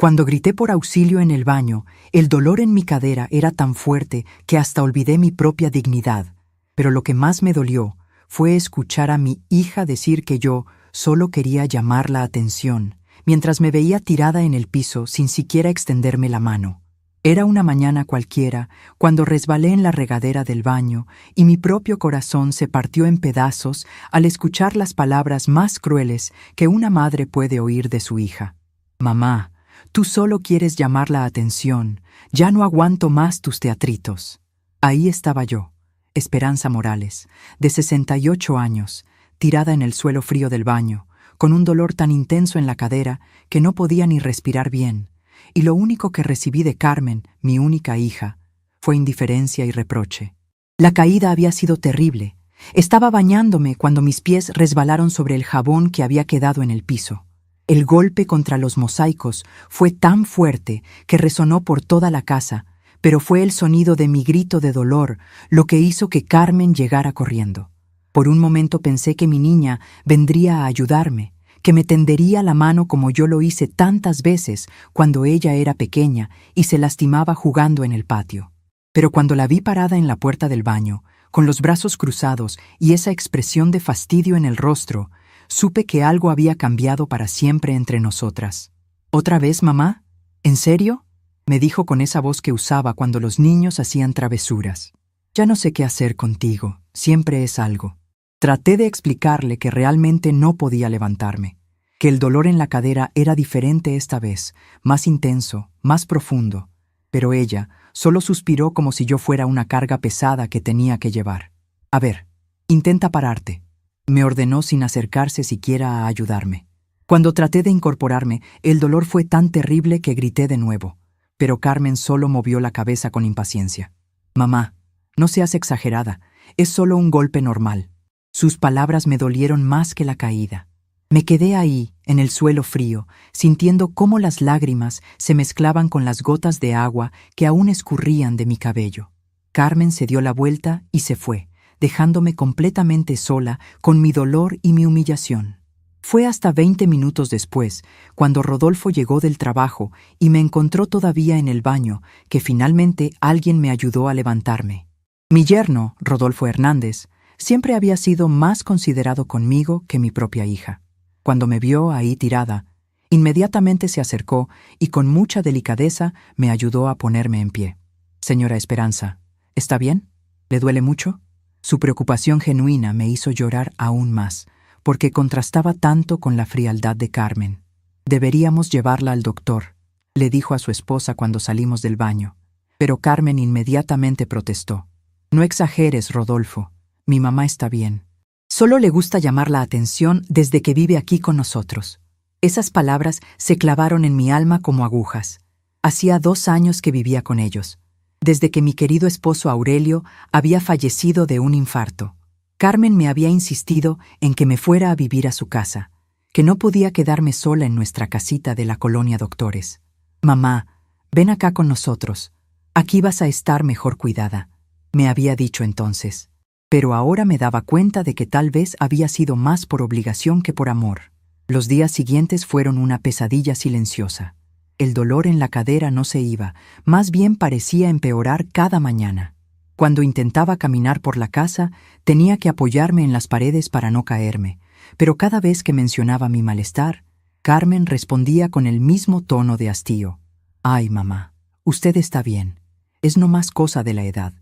Cuando grité por auxilio en el baño, el dolor en mi cadera era tan fuerte que hasta olvidé mi propia dignidad. Pero lo que más me dolió fue escuchar a mi hija decir que yo solo quería llamar la atención, mientras me veía tirada en el piso sin siquiera extenderme la mano. Era una mañana cualquiera cuando resbalé en la regadera del baño y mi propio corazón se partió en pedazos al escuchar las palabras más crueles que una madre puede oír de su hija. Mamá, tú solo quieres llamar la atención, ya no aguanto más tus teatritos. Ahí estaba yo, Esperanza Morales, de 68 años, tirada en el suelo frío del baño, con un dolor tan intenso en la cadera que no podía ni respirar bien, y lo único que recibí de Carmen, mi única hija, fue indiferencia y reproche. La caída había sido terrible. Estaba bañándome cuando mis pies resbalaron sobre el jabón que había quedado en el piso. El golpe contra los mosaicos fue tan fuerte que resonó por toda la casa, pero fue el sonido de mi grito de dolor lo que hizo que Carmen llegara corriendo. Por un momento pensé que mi niña vendría a ayudarme, que me tendería la mano como yo lo hice tantas veces cuando ella era pequeña y se lastimaba jugando en el patio. Pero cuando la vi parada en la puerta del baño, con los brazos cruzados y esa expresión de fastidio en el rostro, supe que algo había cambiado para siempre entre nosotras. ¿Otra vez, mamá? ¿En serio?, me dijo con esa voz que usaba cuando los niños hacían travesuras. Ya no sé qué hacer contigo, siempre es algo. Traté de explicarle que realmente no podía levantarme, que el dolor en la cadera era diferente esta vez, más intenso, más profundo, pero ella solo suspiró como si yo fuera una carga pesada que tenía que llevar. A ver, intenta pararte, me ordenó sin acercarse siquiera a ayudarme. Cuando traté de incorporarme, el dolor fue tan terrible que grité de nuevo, pero Carmen solo movió la cabeza con impaciencia. Mamá, no seas exagerada, es solo un golpe normal. Sus palabras me dolieron más que la caída. Me quedé ahí, en el suelo frío, sintiendo cómo las lágrimas se mezclaban con las gotas de agua que aún escurrían de mi cabello. Carmen se dio la vuelta y se fue, dejándome completamente sola con mi dolor y mi humillación. Fue hasta 20 minutos después, cuando Rodolfo llegó del trabajo y me encontró todavía en el baño, que finalmente alguien me ayudó a levantarme. Mi yerno, Rodolfo Hernández, siempre había sido más considerado conmigo que mi propia hija. Cuando me vio ahí tirada, inmediatamente se acercó y con mucha delicadeza me ayudó a ponerme en pie. Señora Esperanza, ¿está bien? ¿Le duele mucho? Su preocupación genuina me hizo llorar aún más, porque contrastaba tanto con la frialdad de Carmen. Deberíamos llevarla al doctor, le dijo a su esposa cuando salimos del baño. Pero Carmen inmediatamente protestó. No exageres, Rodolfo. Mi mamá está bien. Solo le gusta llamar la atención desde que vive aquí con nosotros. Esas palabras se clavaron en mi alma como agujas. Hacía 2 años que vivía con ellos, desde que mi querido esposo Aurelio había fallecido de un infarto. Carmen me había insistido en que me fuera a vivir a su casa, que no podía quedarme sola en nuestra casita de la colonia Doctores. Mamá, ven acá con nosotros. Aquí vas a estar mejor cuidada, me había dicho entonces. Pero ahora me daba cuenta de que tal vez había sido más por obligación que por amor. Los días siguientes fueron una pesadilla silenciosa. El dolor en la cadera no se iba, más bien parecía empeorar cada mañana. Cuando intentaba caminar por la casa, tenía que apoyarme en las paredes para no caerme, pero cada vez que mencionaba mi malestar, Carmen respondía con el mismo tono de hastío. «Ay, mamá, usted está bien. Es nomás cosa de la edad».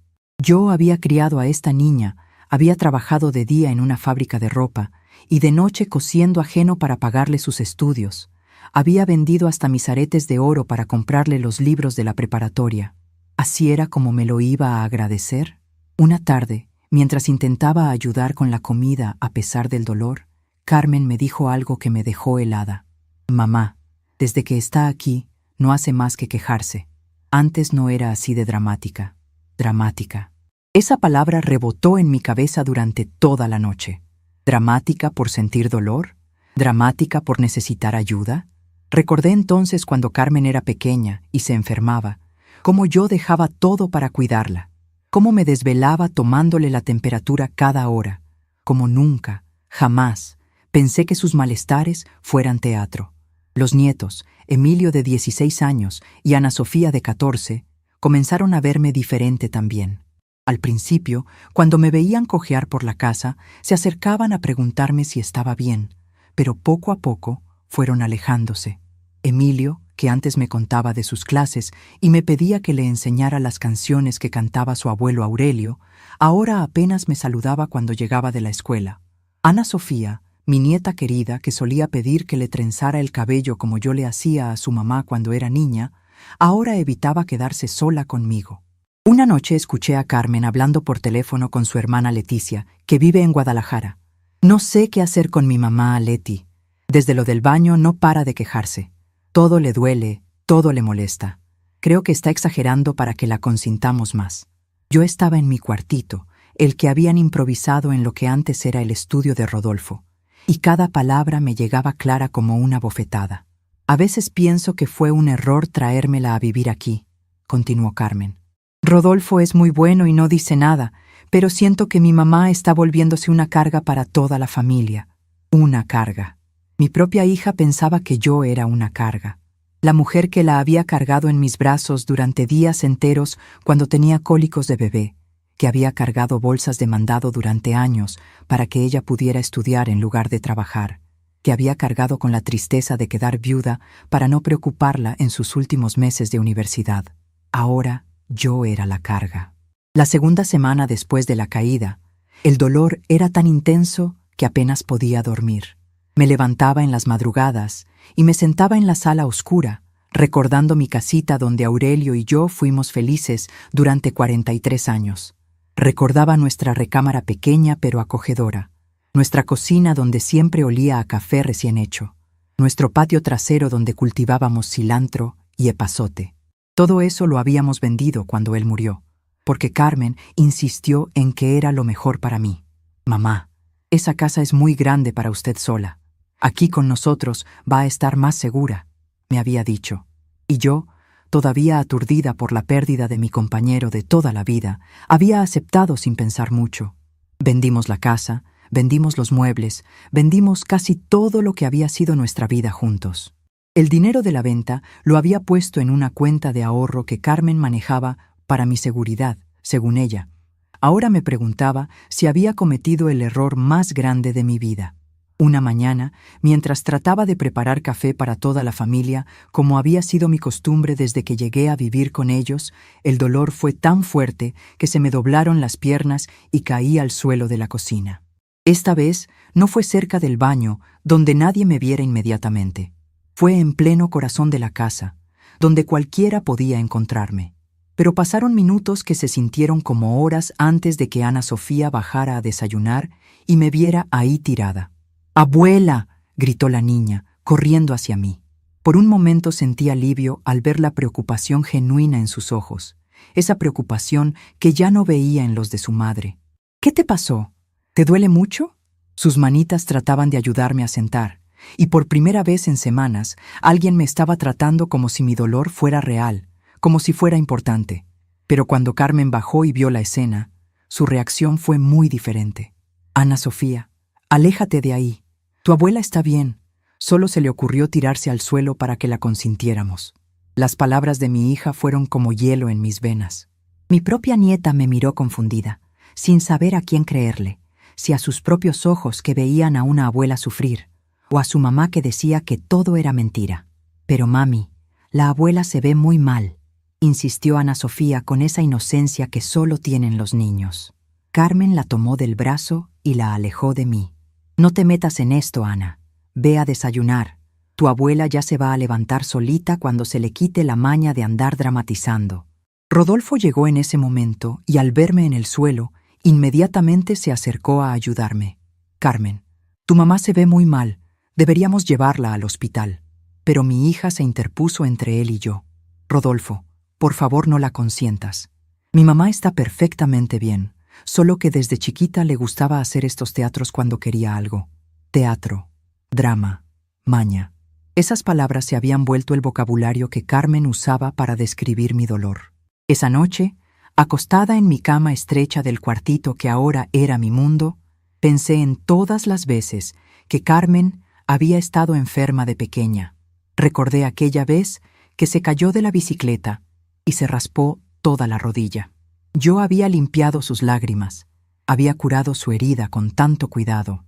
Yo había criado a esta niña, había trabajado de día en una fábrica de ropa y de noche cosiendo ajeno para pagarle sus estudios. Había vendido hasta mis aretes de oro para comprarle los libros de la preparatoria. ¿Así era como me lo iba a agradecer? Una tarde, mientras intentaba ayudar con la comida a pesar del dolor, Carmen me dijo algo que me dejó helada. Mamá, desde que está aquí, no hace más que quejarse. Antes no era así de dramática. Dramática. Esa palabra rebotó en mi cabeza durante toda la noche. ¿Dramática por sentir dolor? ¿Dramática por necesitar ayuda? Recordé entonces cuando Carmen era pequeña y se enfermaba, cómo yo dejaba todo para cuidarla, cómo me desvelaba tomándole la temperatura cada hora, cómo nunca, jamás, pensé que sus malestares fueran teatro. Los nietos, Emilio de 16 años y Ana Sofía de 14, comenzaron a verme diferente también. Al principio, cuando me veían cojear por la casa, se acercaban a preguntarme si estaba bien, pero poco a poco fueron alejándose. Emilio, que antes me contaba de sus clases y me pedía que le enseñara las canciones que cantaba su abuelo Aurelio, ahora apenas me saludaba cuando llegaba de la escuela. Ana Sofía, mi nieta querida, que solía pedir que le trenzara el cabello como yo le hacía a su mamá cuando era niña, ahora evitaba quedarse sola conmigo. Una noche escuché a Carmen hablando por teléfono con su hermana Leticia, que vive en Guadalajara. No sé qué hacer con mi mamá, Leti. Desde lo del baño no para de quejarse. Todo le duele, todo le molesta. Creo que está exagerando para que la consintamos más. Yo estaba en mi cuartito, el que habían improvisado en lo que antes era el estudio de Rodolfo, y cada palabra me llegaba clara como una bofetada. A veces pienso que fue un error traérmela a vivir aquí, continuó Carmen. Rodolfo es muy bueno y no dice nada, pero siento que mi mamá está volviéndose una carga para toda la familia. Una carga. Mi propia hija pensaba que yo era una carga. La mujer que la había cargado en mis brazos durante días enteros cuando tenía cólicos de bebé, que había cargado bolsas de mandado durante años para que ella pudiera estudiar en lugar de trabajar, que había cargado con la tristeza de quedar viuda para no preocuparla en sus últimos meses de universidad. Ahora yo era la carga. La segunda semana después de la caída, el dolor era tan intenso que apenas podía dormir. Me levantaba en las madrugadas y me sentaba en la sala oscura, recordando mi casita donde Aurelio y yo fuimos felices durante 43 años. Recordaba nuestra recámara pequeña pero acogedora, nuestra cocina donde siempre olía a café recién hecho, nuestro patio trasero donde cultivábamos cilantro y epazote. Todo eso lo habíamos vendido cuando él murió, porque Carmen insistió en que era lo mejor para mí. Mamá, esa casa es muy grande para usted sola. Aquí con nosotros va a estar más segura, me había dicho. Y yo, todavía aturdida por la pérdida de mi compañero de toda la vida, había aceptado sin pensar mucho. Vendimos la casa, vendimos los muebles, vendimos casi todo lo que había sido nuestra vida juntos. El dinero de la venta lo había puesto en una cuenta de ahorro que Carmen manejaba para mi seguridad, según ella. Ahora me preguntaba si había cometido el error más grande de mi vida. Una mañana, mientras trataba de preparar café para toda la familia, como había sido mi costumbre desde que llegué a vivir con ellos, el dolor fue tan fuerte que se me doblaron las piernas y caí al suelo de la cocina. Esta vez no fue cerca del baño, donde nadie me viera inmediatamente. Fue en pleno corazón de la casa, donde cualquiera podía encontrarme. Pero pasaron minutos que se sintieron como horas antes de que Ana Sofía bajara a desayunar y me viera ahí tirada. ¡Abuela!, gritó la niña, corriendo hacia mí. Por un momento sentí alivio al ver la preocupación genuina en sus ojos, esa preocupación que ya no veía en los de su madre. ¿Qué te pasó? ¿Te duele mucho? Sus manitas trataban de ayudarme a sentar, y por primera vez en semanas alguien me estaba tratando como si mi dolor fuera real, como si fuera importante. Pero cuando Carmen bajó y vio la escena, su reacción fue muy diferente. Ana Sofía, aléjate de ahí. Tu abuela está bien. Solo se le ocurrió tirarse al suelo para que la consintiéramos. Las palabras de mi hija fueron como hielo en mis venas. Mi propia nieta me miró confundida, sin saber a quién creerle, si a sus propios ojos que veían a una abuela sufrir, o a su mamá que decía que todo era mentira. Pero mami, la abuela se ve muy mal, insistió Ana Sofía con esa inocencia que solo tienen los niños. Carmen la tomó del brazo y la alejó de mí. No te metas en esto, Ana. Ve a desayunar. Tu abuela ya se va a levantar solita cuando se le quite la maña de andar dramatizando. Rodolfo llegó en ese momento y al verme en el suelo, inmediatamente se acercó a ayudarme. Carmen, tu mamá se ve muy mal. Deberíamos llevarla al hospital. Pero mi hija se interpuso entre él y yo. Rodolfo, por favor no la consientas. Mi mamá está perfectamente bien, solo que desde chiquita le gustaba hacer estos teatros cuando quería algo. Teatro, drama, maña. Esas palabras se habían vuelto el vocabulario que Carmen usaba para describir mi dolor. Esa noche, acostada en mi cama estrecha del cuartito que ahora era mi mundo, pensé en todas las veces que Carmen había estado enferma de pequeña. Recordé aquella vez que se cayó de la bicicleta y se raspó toda la rodilla. Yo había limpiado sus lágrimas, había curado su herida con tanto cuidado,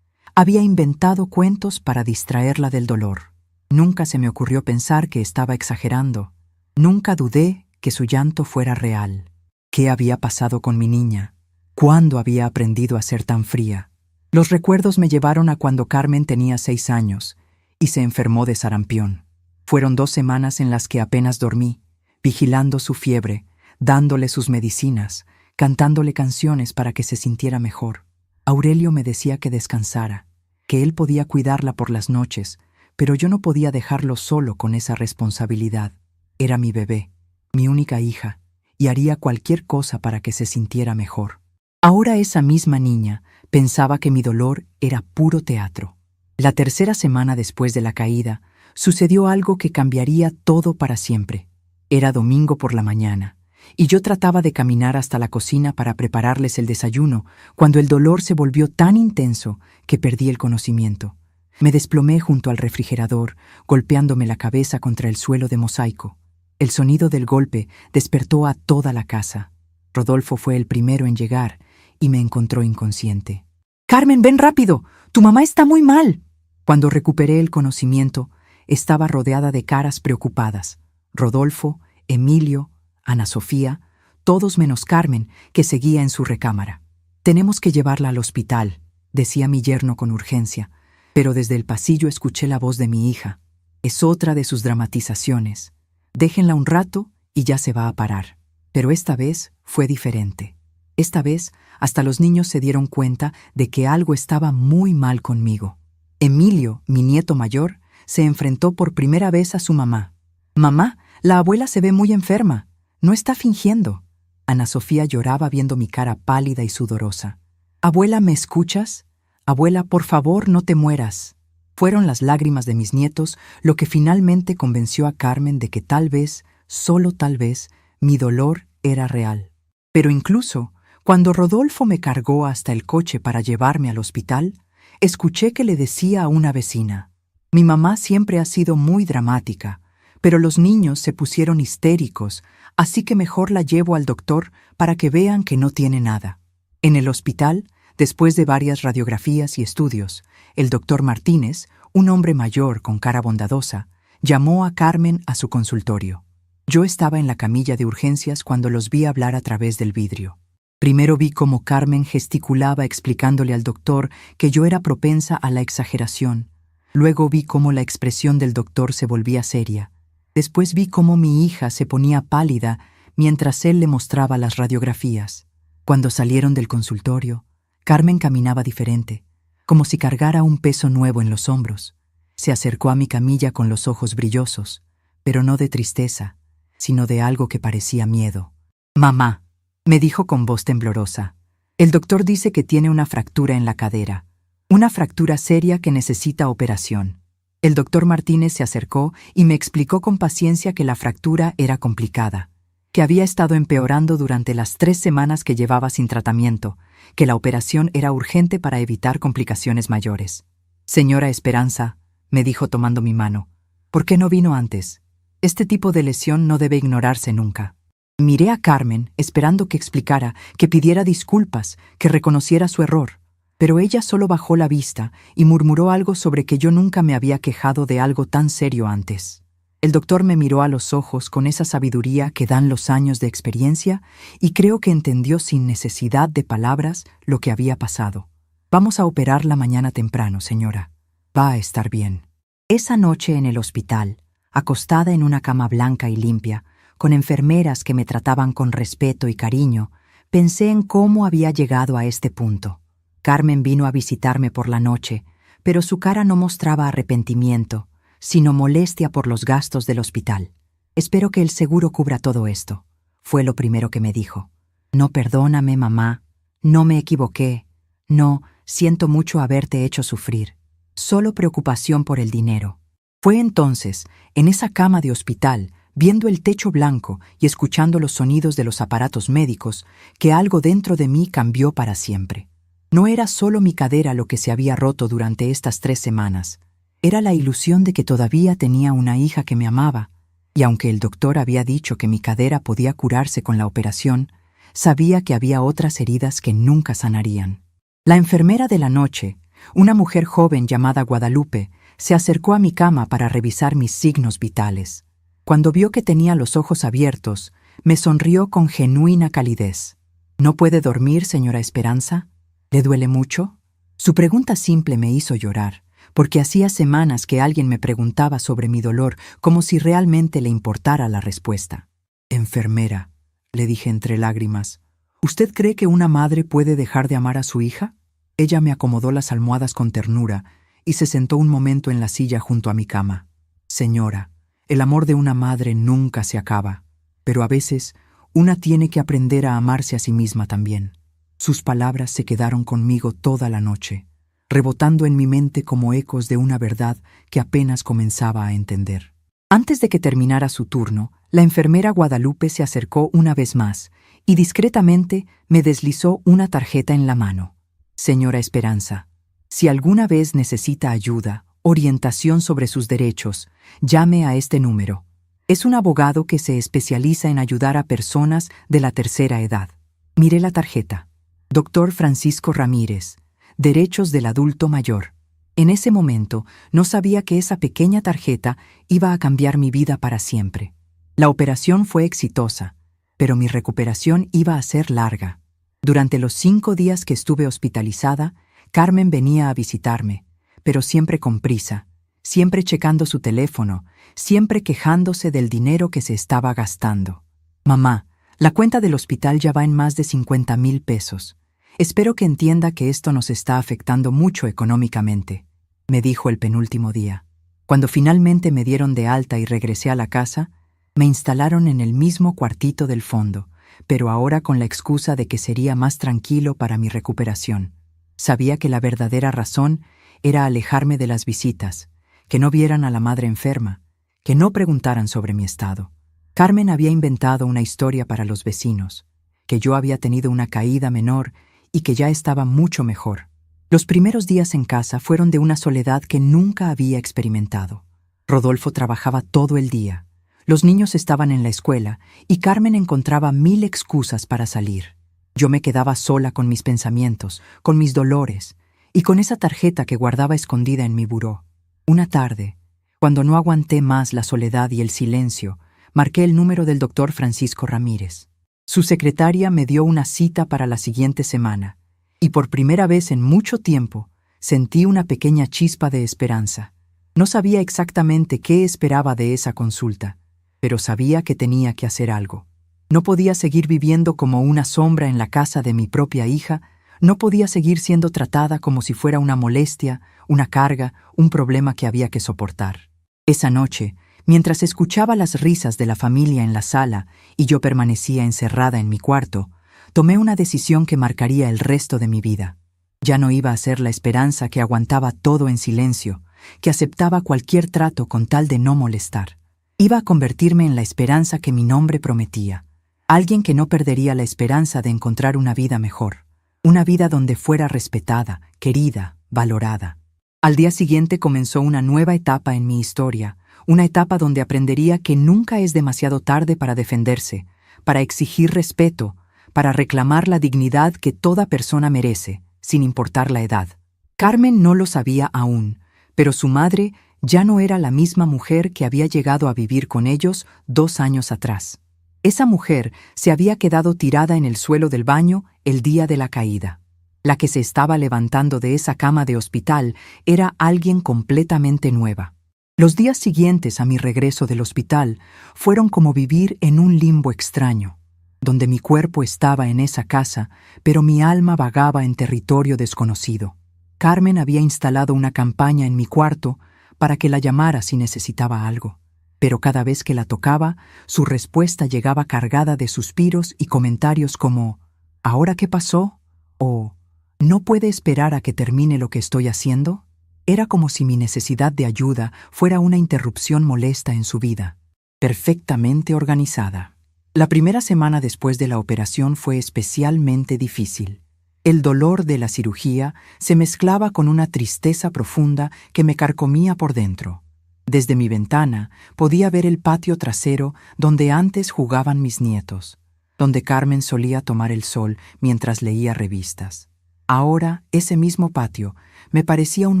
había inventado cuentos para distraerla del dolor. Nunca se me ocurrió pensar que estaba exagerando. Nunca dudé que su llanto fuera real. ¿Qué había pasado con mi niña? ¿Cuándo había aprendido a ser tan fría? Los recuerdos me llevaron a cuando Carmen tenía 6 años y se enfermó de sarampión. Fueron 2 semanas en las que apenas dormí, vigilando su fiebre, dándole sus medicinas, cantándole canciones para que se sintiera mejor. Aurelio me decía que descansara, que él podía cuidarla por las noches, pero yo no podía dejarlo solo con esa responsabilidad. Era mi bebé, mi única hija, y haría cualquier cosa para que se sintiera mejor. Ahora esa misma niña pensaba que mi dolor era puro teatro. La 3ª semana después de la caída, sucedió algo que cambiaría todo para siempre. Era domingo por la mañana, y yo trataba de caminar hasta la cocina para prepararles el desayuno, cuando el dolor se volvió tan intenso que perdí el conocimiento. Me desplomé junto al refrigerador, golpeándome la cabeza contra el suelo de mosaico. El sonido del golpe despertó a toda la casa. Rodolfo fue el primero en llegar y me encontró inconsciente. «Carmen, ven rápido, tu mamá está muy mal». Cuando recuperé el conocimiento, estaba rodeada de caras preocupadas. Rodolfo, Emilio, Ana Sofía, todos menos Carmen, que seguía en su recámara. «Tenemos que llevarla al hospital», decía mi yerno con urgencia, pero desde el pasillo escuché la voz de mi hija. Es otra de sus dramatizaciones. Déjenla un rato y ya se va a parar. Pero esta vez fue diferente. Esta vez hasta los niños se dieron cuenta de que algo estaba muy mal conmigo. Emilio, mi nieto mayor, se enfrentó por primera vez a su mamá. «Mamá, la abuela se ve muy enferma. No está fingiendo». Ana Sofía lloraba viendo mi cara pálida y sudorosa. «Abuela, ¿me escuchas? Abuela, por favor, no te mueras». Fueron las lágrimas de mis nietos lo que finalmente convenció a Carmen de que tal vez, solo tal vez, mi dolor era real. Pero incluso, cuando Rodolfo me cargó hasta el coche para llevarme al hospital, escuché que le decía a una vecina: «Mi mamá siempre ha sido muy dramática, pero los niños se pusieron histéricos, así que mejor la llevo al doctor para que vean que no tiene nada». En el hospital, después de varias radiografías y estudios, el doctor Martínez, un hombre mayor con cara bondadosa, llamó a Carmen a su consultorio. Yo estaba en la camilla de urgencias cuando los vi hablar a través del vidrio. Primero vi cómo Carmen gesticulaba explicándole al doctor que yo era propensa a la exageración. Luego vi cómo la expresión del doctor se volvía seria. Después vi cómo mi hija se ponía pálida mientras él le mostraba las radiografías. Cuando salieron del consultorio, Carmen caminaba diferente, como si cargara un peso nuevo en los hombros. Se acercó a mi camilla con los ojos brillosos, pero no de tristeza, sino de algo que parecía miedo. «Mamá», me dijo con voz temblorosa, «el doctor dice que tiene una fractura en la cadera, una fractura seria que necesita operación». El doctor Martínez se acercó y me explicó con paciencia que la fractura era complicada, que había estado empeorando durante las 3 semanas que llevaba sin tratamiento, que la operación era urgente para evitar complicaciones mayores. «Señora Esperanza», me dijo tomando mi mano, «¿por qué no vino antes? Este tipo de lesión no debe ignorarse nunca». Miré a Carmen esperando que explicara, que pidiera disculpas, que reconociera su error, pero ella solo bajó la vista y murmuró algo sobre que yo nunca me había quejado de algo tan serio antes. El doctor me miró a los ojos con esa sabiduría que dan los años de experiencia y creo que entendió sin necesidad de palabras lo que había pasado. «Vamos a operarla mañana temprano, señora. Va a estar bien». Esa noche en el hospital, acostada en una cama blanca y limpia, con enfermeras que me trataban con respeto y cariño, pensé en cómo había llegado a este punto. Carmen vino a visitarme por la noche, pero su cara no mostraba arrepentimiento, sino molestia por los gastos del hospital. «Espero que el seguro cubra todo esto», fue lo primero que me dijo. «No, perdóname, mamá. No me equivoqué. No, siento mucho haberte hecho sufrir. Solo preocupación por el dinero». Fue entonces, en esa cama de hospital, viendo el techo blanco y escuchando los sonidos de los aparatos médicos, que algo dentro de mí cambió para siempre. No era solo mi cadera lo que se había roto durante estas 3 semanas. Era la ilusión de que todavía tenía una hija que me amaba, y aunque el doctor había dicho que mi cadera podía curarse con la operación, sabía que había otras heridas que nunca sanarían. La enfermera de la noche, una mujer joven llamada Guadalupe, se acercó a mi cama para revisar mis signos vitales. Cuando vio que tenía los ojos abiertos, me sonrió con genuina calidez. ¿No puede dormir, señora Esperanza? ¿Le duele mucho? Su pregunta simple me hizo llorar, porque hacía semanas que alguien me preguntaba sobre mi dolor como si realmente le importara la respuesta. Enfermera, le dije entre lágrimas, ¿usted cree que una madre puede dejar de amar a su hija? Ella me acomodó las almohadas con ternura y se sentó un momento en la silla junto a mi cama. Señora, el amor de una madre nunca se acaba, pero a veces una tiene que aprender a amarse a sí misma también. Sus palabras se quedaron conmigo toda la noche, rebotando en mi mente como ecos de una verdad que apenas comenzaba a entender. Antes de que terminara su turno, la enfermera Guadalupe se acercó una vez más y discretamente me deslizó una tarjeta en la mano. Señora Esperanza, si alguna vez necesita ayuda, orientación sobre sus derechos, llame a este número. Es un abogado que se especializa en ayudar a personas de la tercera edad. Miré la tarjeta. Doctor Francisco Ramírez, Derechos del Adulto Mayor. En ese momento no sabía que esa pequeña tarjeta iba a cambiar mi vida para siempre. La operación fue exitosa, pero mi recuperación iba a ser larga. Durante los 5 días que estuve hospitalizada, Carmen venía a visitarme, pero siempre con prisa, siempre checando su teléfono, siempre quejándose del dinero que se estaba gastando. Mamá, la cuenta del hospital ya va en más de 50,000 pesos. Espero que entienda que esto nos está afectando mucho económicamente, me dijo el penúltimo día. Cuando finalmente me dieron de alta y regresé a la casa, me instalaron en el mismo cuartito del fondo, pero ahora con la excusa de que sería más tranquilo para mi recuperación. Sabía que la verdadera razón era alejarme de las visitas, que no vieran a la madre enferma, que no preguntaran sobre mi estado. Carmen había inventado una historia para los vecinos, que yo había tenido una caída menor y que ya estaba mucho mejor. Los primeros días en casa fueron de una soledad que nunca había experimentado. Rodolfo trabajaba todo el día. Los niños estaban en la escuela y Carmen encontraba 1000 excusas para salir. Yo me quedaba sola con mis pensamientos, con mis dolores y con esa tarjeta que guardaba escondida en mi buró. Una tarde, cuando no aguanté más la soledad y el silencio, marqué el número del doctor Francisco Ramírez. Su secretaria me dio una cita para la siguiente semana, y por primera vez en mucho tiempo sentí una pequeña chispa de esperanza. No sabía exactamente qué esperaba de esa consulta, pero sabía que tenía que hacer algo. No podía seguir viviendo como una sombra en la casa de mi propia hija, no podía seguir siendo tratada como si fuera una molestia, una carga, un problema que había que soportar. Esa noche, mientras escuchaba las risas de la familia en la sala y yo permanecía encerrada en mi cuarto, tomé una decisión que marcaría el resto de mi vida. Ya no iba a ser la esperanza que aguantaba todo en silencio, que aceptaba cualquier trato con tal de no molestar. Iba a convertirme en la esperanza que mi nombre prometía, alguien que no perdería la esperanza de encontrar una vida mejor, una vida donde fuera respetada, querida, valorada. Al día siguiente comenzó una nueva etapa en mi historia, una etapa donde aprendería que nunca es demasiado tarde para defenderse, para exigir respeto, para reclamar la dignidad que toda persona merece, sin importar la edad. Carmen no lo sabía aún, pero su madre ya no era la misma mujer que había llegado a vivir con ellos 2 años atrás. Esa mujer se había quedado tirada en el suelo del baño el día de la caída. La que se estaba levantando de esa cama de hospital era alguien completamente nueva. Los días siguientes a mi regreso del hospital fueron como vivir en un limbo extraño, donde mi cuerpo estaba en esa casa, pero mi alma vagaba en territorio desconocido. Carmen había instalado una campaña en mi cuarto para que la llamara si necesitaba algo, pero cada vez que la tocaba, su respuesta llegaba cargada de suspiros y comentarios como ¿ahora qué pasó? O ¿no puede esperar a que termine lo que estoy haciendo? Era como si mi necesidad de ayuda fuera una interrupción molesta en su vida, perfectamente organizada. La primera semana después de la operación fue especialmente difícil. El dolor de la cirugía se mezclaba con una tristeza profunda que me carcomía por dentro. Desde mi ventana podía ver el patio trasero donde antes jugaban mis nietos, donde Carmen solía tomar el sol mientras leía revistas. Ahora ese mismo patio me parecía un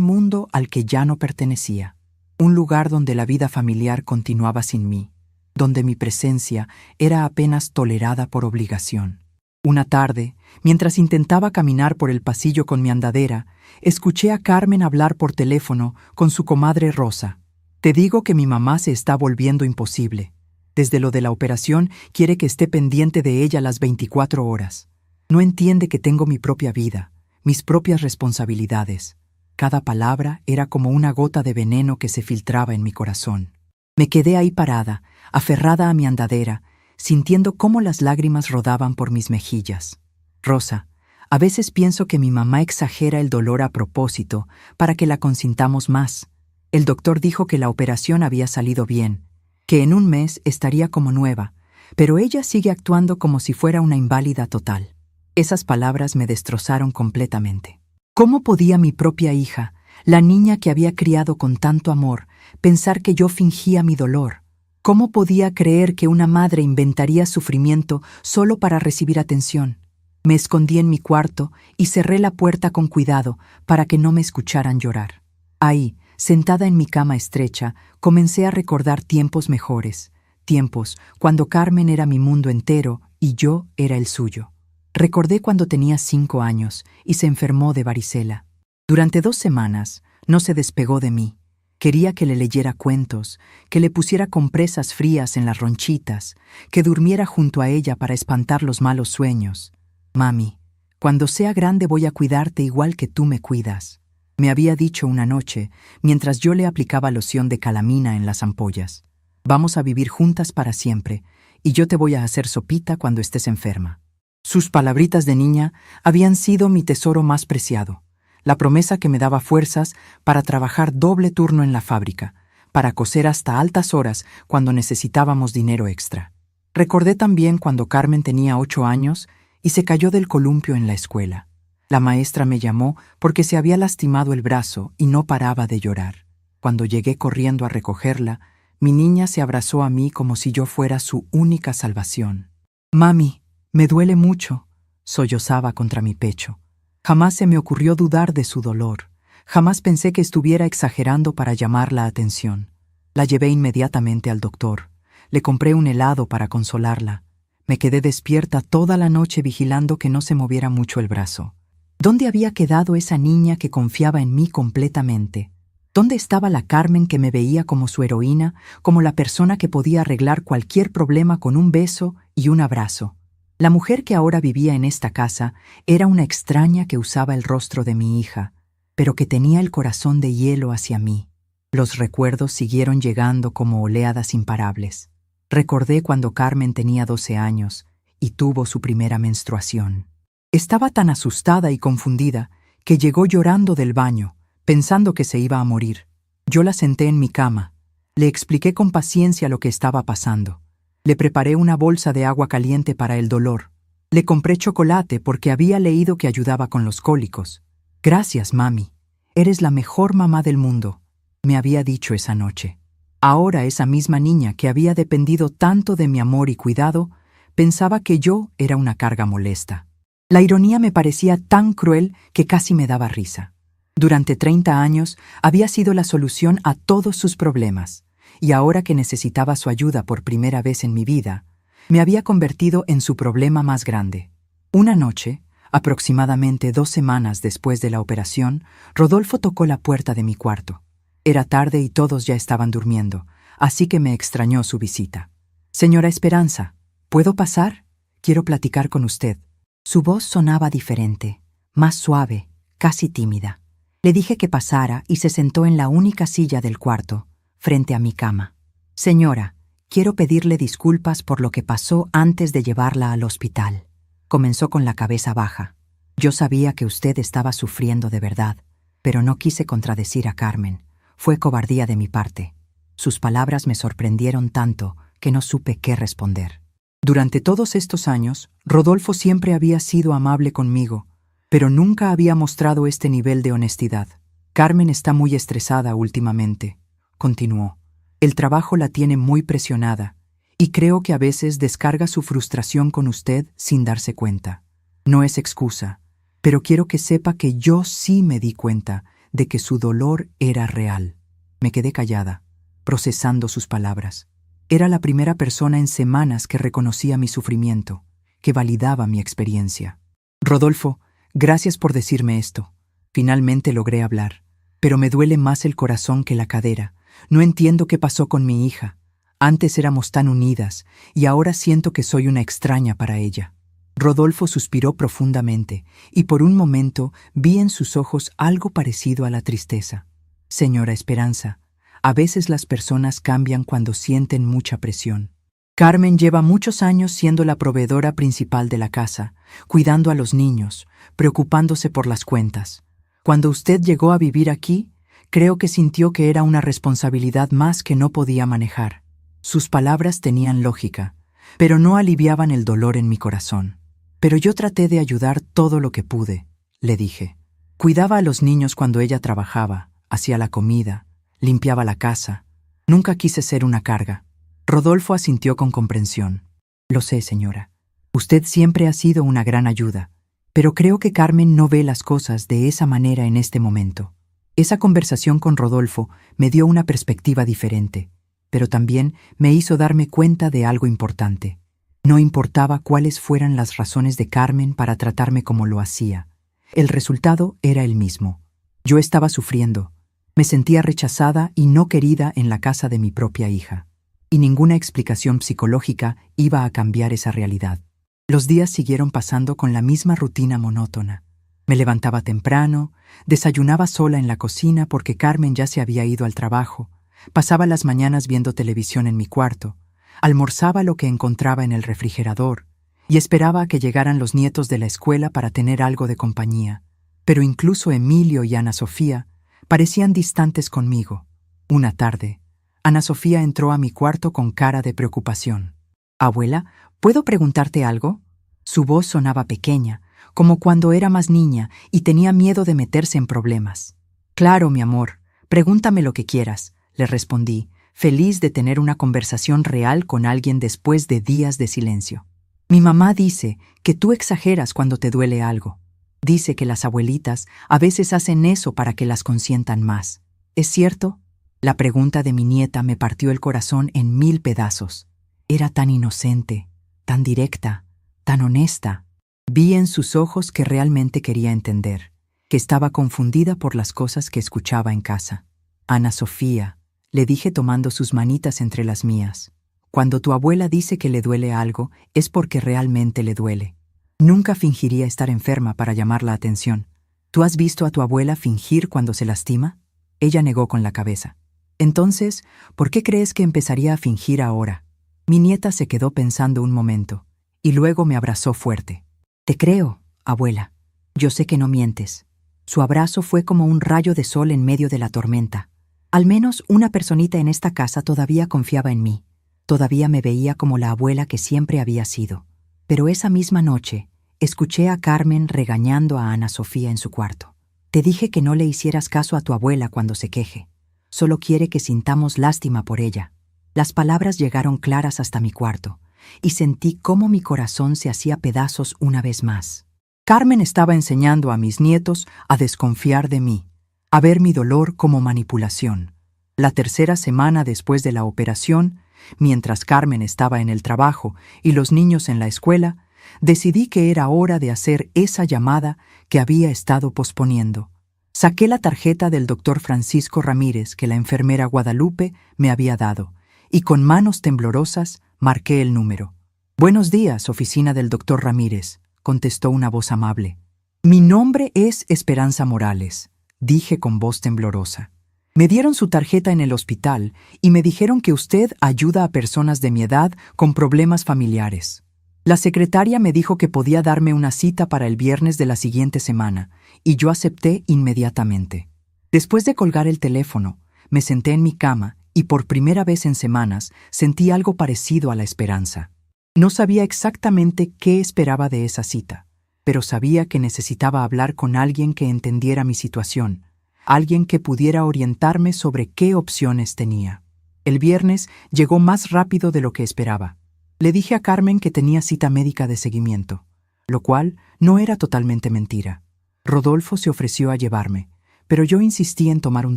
mundo al que ya no pertenecía, un lugar donde la vida familiar continuaba sin mí, donde mi presencia era apenas tolerada por obligación. Una tarde, mientras intentaba caminar por el pasillo con mi andadera, escuché a Carmen hablar por teléfono con su comadre Rosa. Te digo que mi mamá se está volviendo imposible. Desde lo de la operación quiere que esté pendiente de ella las 24 horas. No entiende que tengo mi propia vida, mis propias responsabilidades. Cada palabra era como una gota de veneno que se filtraba en mi corazón. Me quedé ahí parada, aferrada a mi andadera, sintiendo cómo las lágrimas rodaban por mis mejillas. Rosa, a veces pienso que mi mamá exagera el dolor a propósito para que la consintamos más. El doctor dijo que la operación había salido bien, que en un mes estaría como nueva, pero ella sigue actuando como si fuera una inválida total. Esas palabras me destrozaron completamente. ¿Cómo podía mi propia hija, la niña que había criado con tanto amor, pensar que yo fingía mi dolor? ¿Cómo podía creer que una madre inventaría sufrimiento solo para recibir atención? Me escondí en mi cuarto y cerré la puerta con cuidado para que no me escucharan llorar. Ahí, sentada en mi cama estrecha, comencé a recordar tiempos mejores, tiempos cuando Carmen era mi mundo entero y yo era el suyo. Recordé cuando tenía 5 años y se enfermó de varicela. Durante 2 semanas no se despegó de mí. Quería que le leyera cuentos, que le pusiera compresas frías en las ronchitas, que durmiera junto a ella para espantar los malos sueños. Mami, cuando sea grande voy a cuidarte igual que tú me cuidas, me había dicho una noche mientras yo le aplicaba loción de calamina en las ampollas. Vamos a vivir juntas para siempre y yo te voy a hacer sopita cuando estés enferma. Sus palabritas de niña habían sido mi tesoro más preciado. La promesa que me daba fuerzas para trabajar doble turno en la fábrica, para coser hasta altas horas cuando necesitábamos dinero extra. Recordé también cuando Carmen tenía 8 años y se cayó del columpio en la escuela. La maestra me llamó porque se había lastimado el brazo y no paraba de llorar. Cuando llegué corriendo a recogerla, mi niña se abrazó a mí como si yo fuera su única salvación. «Mami, me duele mucho», sollozaba contra mi pecho. Jamás se me ocurrió dudar de su dolor. Jamás pensé que estuviera exagerando para llamar la atención. La llevé inmediatamente al doctor. Le compré un helado para consolarla. Me quedé despierta toda la noche vigilando que no se moviera mucho el brazo. ¿Dónde había quedado esa niña que confiaba en mí completamente? ¿Dónde estaba la Carmen que me veía como su heroína, como la persona que podía arreglar cualquier problema con un beso y un abrazo? La mujer que ahora vivía en esta casa era una extraña que usaba el rostro de mi hija, pero que tenía el corazón de hielo hacia mí. Los recuerdos siguieron llegando como oleadas imparables. Recordé cuando Carmen tenía 12 años y tuvo su primera menstruación. Estaba tan asustada y confundida que llegó llorando del baño, pensando que se iba a morir. Yo la senté en mi cama. Le expliqué con paciencia lo que estaba pasando. Le preparé una bolsa de agua caliente para el dolor. Le compré chocolate porque había leído que ayudaba con los cólicos. «Gracias, mami. Eres la mejor mamá del mundo», me había dicho esa noche. Ahora esa misma niña que había dependido tanto de mi amor y cuidado, pensaba que yo era una carga molesta. La ironía me parecía tan cruel que casi me daba risa. Durante 30 años había sido la solución a todos sus problemas. Y ahora que necesitaba su ayuda por primera vez en mi vida, me había convertido en su problema más grande. Una noche, aproximadamente 2 semanas después de la operación, Rodolfo tocó la puerta de mi cuarto. Era tarde y todos ya estaban durmiendo, así que me extrañó su visita. «Señora Esperanza, ¿puedo pasar? Quiero platicar con usted». Su voz sonaba diferente, más suave, casi tímida. Le dije que pasara y se sentó en la única silla del cuarto, frente a mi cama. «Señora, quiero pedirle disculpas por lo que pasó antes de llevarla al hospital». Comenzó con la cabeza baja. «Yo sabía que usted estaba sufriendo de verdad, pero no quise contradecir a Carmen. Fue cobardía de mi parte». Sus palabras me sorprendieron tanto que no supe qué responder. Durante todos estos años, Rodolfo siempre había sido amable conmigo, pero nunca había mostrado este nivel de honestidad. Carmen está muy estresada últimamente, continuó. El trabajo la tiene muy presionada, y creo que a veces descarga su frustración con usted sin darse cuenta. No es excusa, pero quiero que sepa que yo sí me di cuenta de que su dolor era real. Me quedé callada, procesando sus palabras. Era la primera persona en semanas que reconocía mi sufrimiento, que validaba mi experiencia. Rodolfo, gracias por decirme esto. Finalmente logré hablar, pero me duele más el corazón que la cadera. No entiendo qué pasó con mi hija. Antes éramos tan unidas y ahora siento que soy una extraña para ella. Rodolfo suspiró profundamente y por un momento vi en sus ojos algo parecido a la tristeza. Señora Esperanza, a veces las personas cambian cuando sienten mucha presión. Carmen lleva muchos años siendo la proveedora principal de la casa, cuidando a los niños, preocupándose por las cuentas. Cuando usted llegó a vivir aquí, creo que sintió que era una responsabilidad más que no podía manejar. Sus palabras tenían lógica, pero no aliviaban el dolor en mi corazón. Pero yo traté de ayudar todo lo que pude, le dije. Cuidaba a los niños cuando ella trabajaba, hacía la comida, limpiaba la casa. Nunca quise ser una carga. Rodolfo asintió con comprensión. Lo sé, señora. Usted siempre ha sido una gran ayuda, pero creo que Carmen no ve las cosas de esa manera en este momento. Esa conversación con Rodolfo me dio una perspectiva diferente, pero también me hizo darme cuenta de algo importante. No importaba cuáles fueran las razones de Carmen para tratarme como lo hacía. El resultado era el mismo. Yo estaba sufriendo. Me sentía rechazada y no querida en la casa de mi propia hija. Y ninguna explicación psicológica iba a cambiar esa realidad. Los días siguieron pasando con la misma rutina monótona. Me levantaba temprano, desayunaba sola en la cocina porque Carmen ya se había ido al trabajo, pasaba las mañanas viendo televisión en mi cuarto, almorzaba lo que encontraba en el refrigerador y esperaba a que llegaran los nietos de la escuela para tener algo de compañía. Pero incluso Emilio y Ana Sofía parecían distantes conmigo. Una tarde, Ana Sofía entró a mi cuarto con cara de preocupación. «Abuela, ¿puedo preguntarte algo?» Su voz sonaba pequeña, como cuando era más niña y tenía miedo de meterse en problemas. «Claro, mi amor, pregúntame lo que quieras», le respondí, feliz de tener una conversación real con alguien después de días de silencio. «Mi mamá dice que tú exageras cuando te duele algo. Dice que las abuelitas a veces hacen eso para que las consientan más. ¿Es cierto?» La pregunta de mi nieta me partió el corazón en 1000 pedazos. Era tan inocente, tan directa, tan honesta. Vi en sus ojos que realmente quería entender, que estaba confundida por las cosas que escuchaba en casa. «Ana Sofía», le dije tomando sus manitas entre las mías, «cuando tu abuela dice que le duele algo, es porque realmente le duele. Nunca fingiría estar enferma para llamar la atención. ¿Tú has visto a tu abuela fingir cuando se lastima?» Ella negó con la cabeza. «Entonces, ¿por qué crees que empezaría a fingir ahora?» Mi nieta se quedó pensando un momento, y luego me abrazó fuerte. «Te creo, abuela. Yo sé que no mientes». Su abrazo fue como un rayo de sol en medio de la tormenta. Al menos una personita en esta casa todavía confiaba en mí. Todavía me veía como la abuela que siempre había sido. Pero esa misma noche, escuché a Carmen regañando a Ana Sofía en su cuarto. «Te dije que no le hicieras caso a tu abuela cuando se queje. Solo quiere que sintamos lástima por ella». Las palabras llegaron claras hasta mi cuarto, y sentí cómo mi corazón se hacía pedazos una vez más. Carmen estaba enseñando a mis nietos a desconfiar de mí, a ver mi dolor como manipulación. La tercera semana después de la operación, mientras Carmen estaba en el trabajo y los niños en la escuela, decidí que era hora de hacer esa llamada que había estado posponiendo. Saqué la tarjeta del doctor Francisco Ramírez que la enfermera Guadalupe me había dado, y con manos temblorosas marqué el número. «Buenos días, oficina del doctor Ramírez», contestó una voz amable. «Mi nombre es Esperanza Morales», dije con voz temblorosa. «Me dieron su tarjeta en el hospital y me dijeron que usted ayuda a personas de mi edad con problemas familiares. La secretaria me dijo que podía darme una cita para el viernes de la siguiente semana, y yo acepté inmediatamente». Después de colgar el teléfono, me senté en mi cama y por primera vez en semanas sentí algo parecido a la esperanza. No sabía exactamente qué esperaba de esa cita, pero sabía que necesitaba hablar con alguien que entendiera mi situación, alguien que pudiera orientarme sobre qué opciones tenía. El viernes llegó más rápido de lo que esperaba. Le dije a Carmen que tenía cita médica de seguimiento, lo cual no era totalmente mentira. Rodolfo se ofreció a llevarme, pero yo insistí en tomar un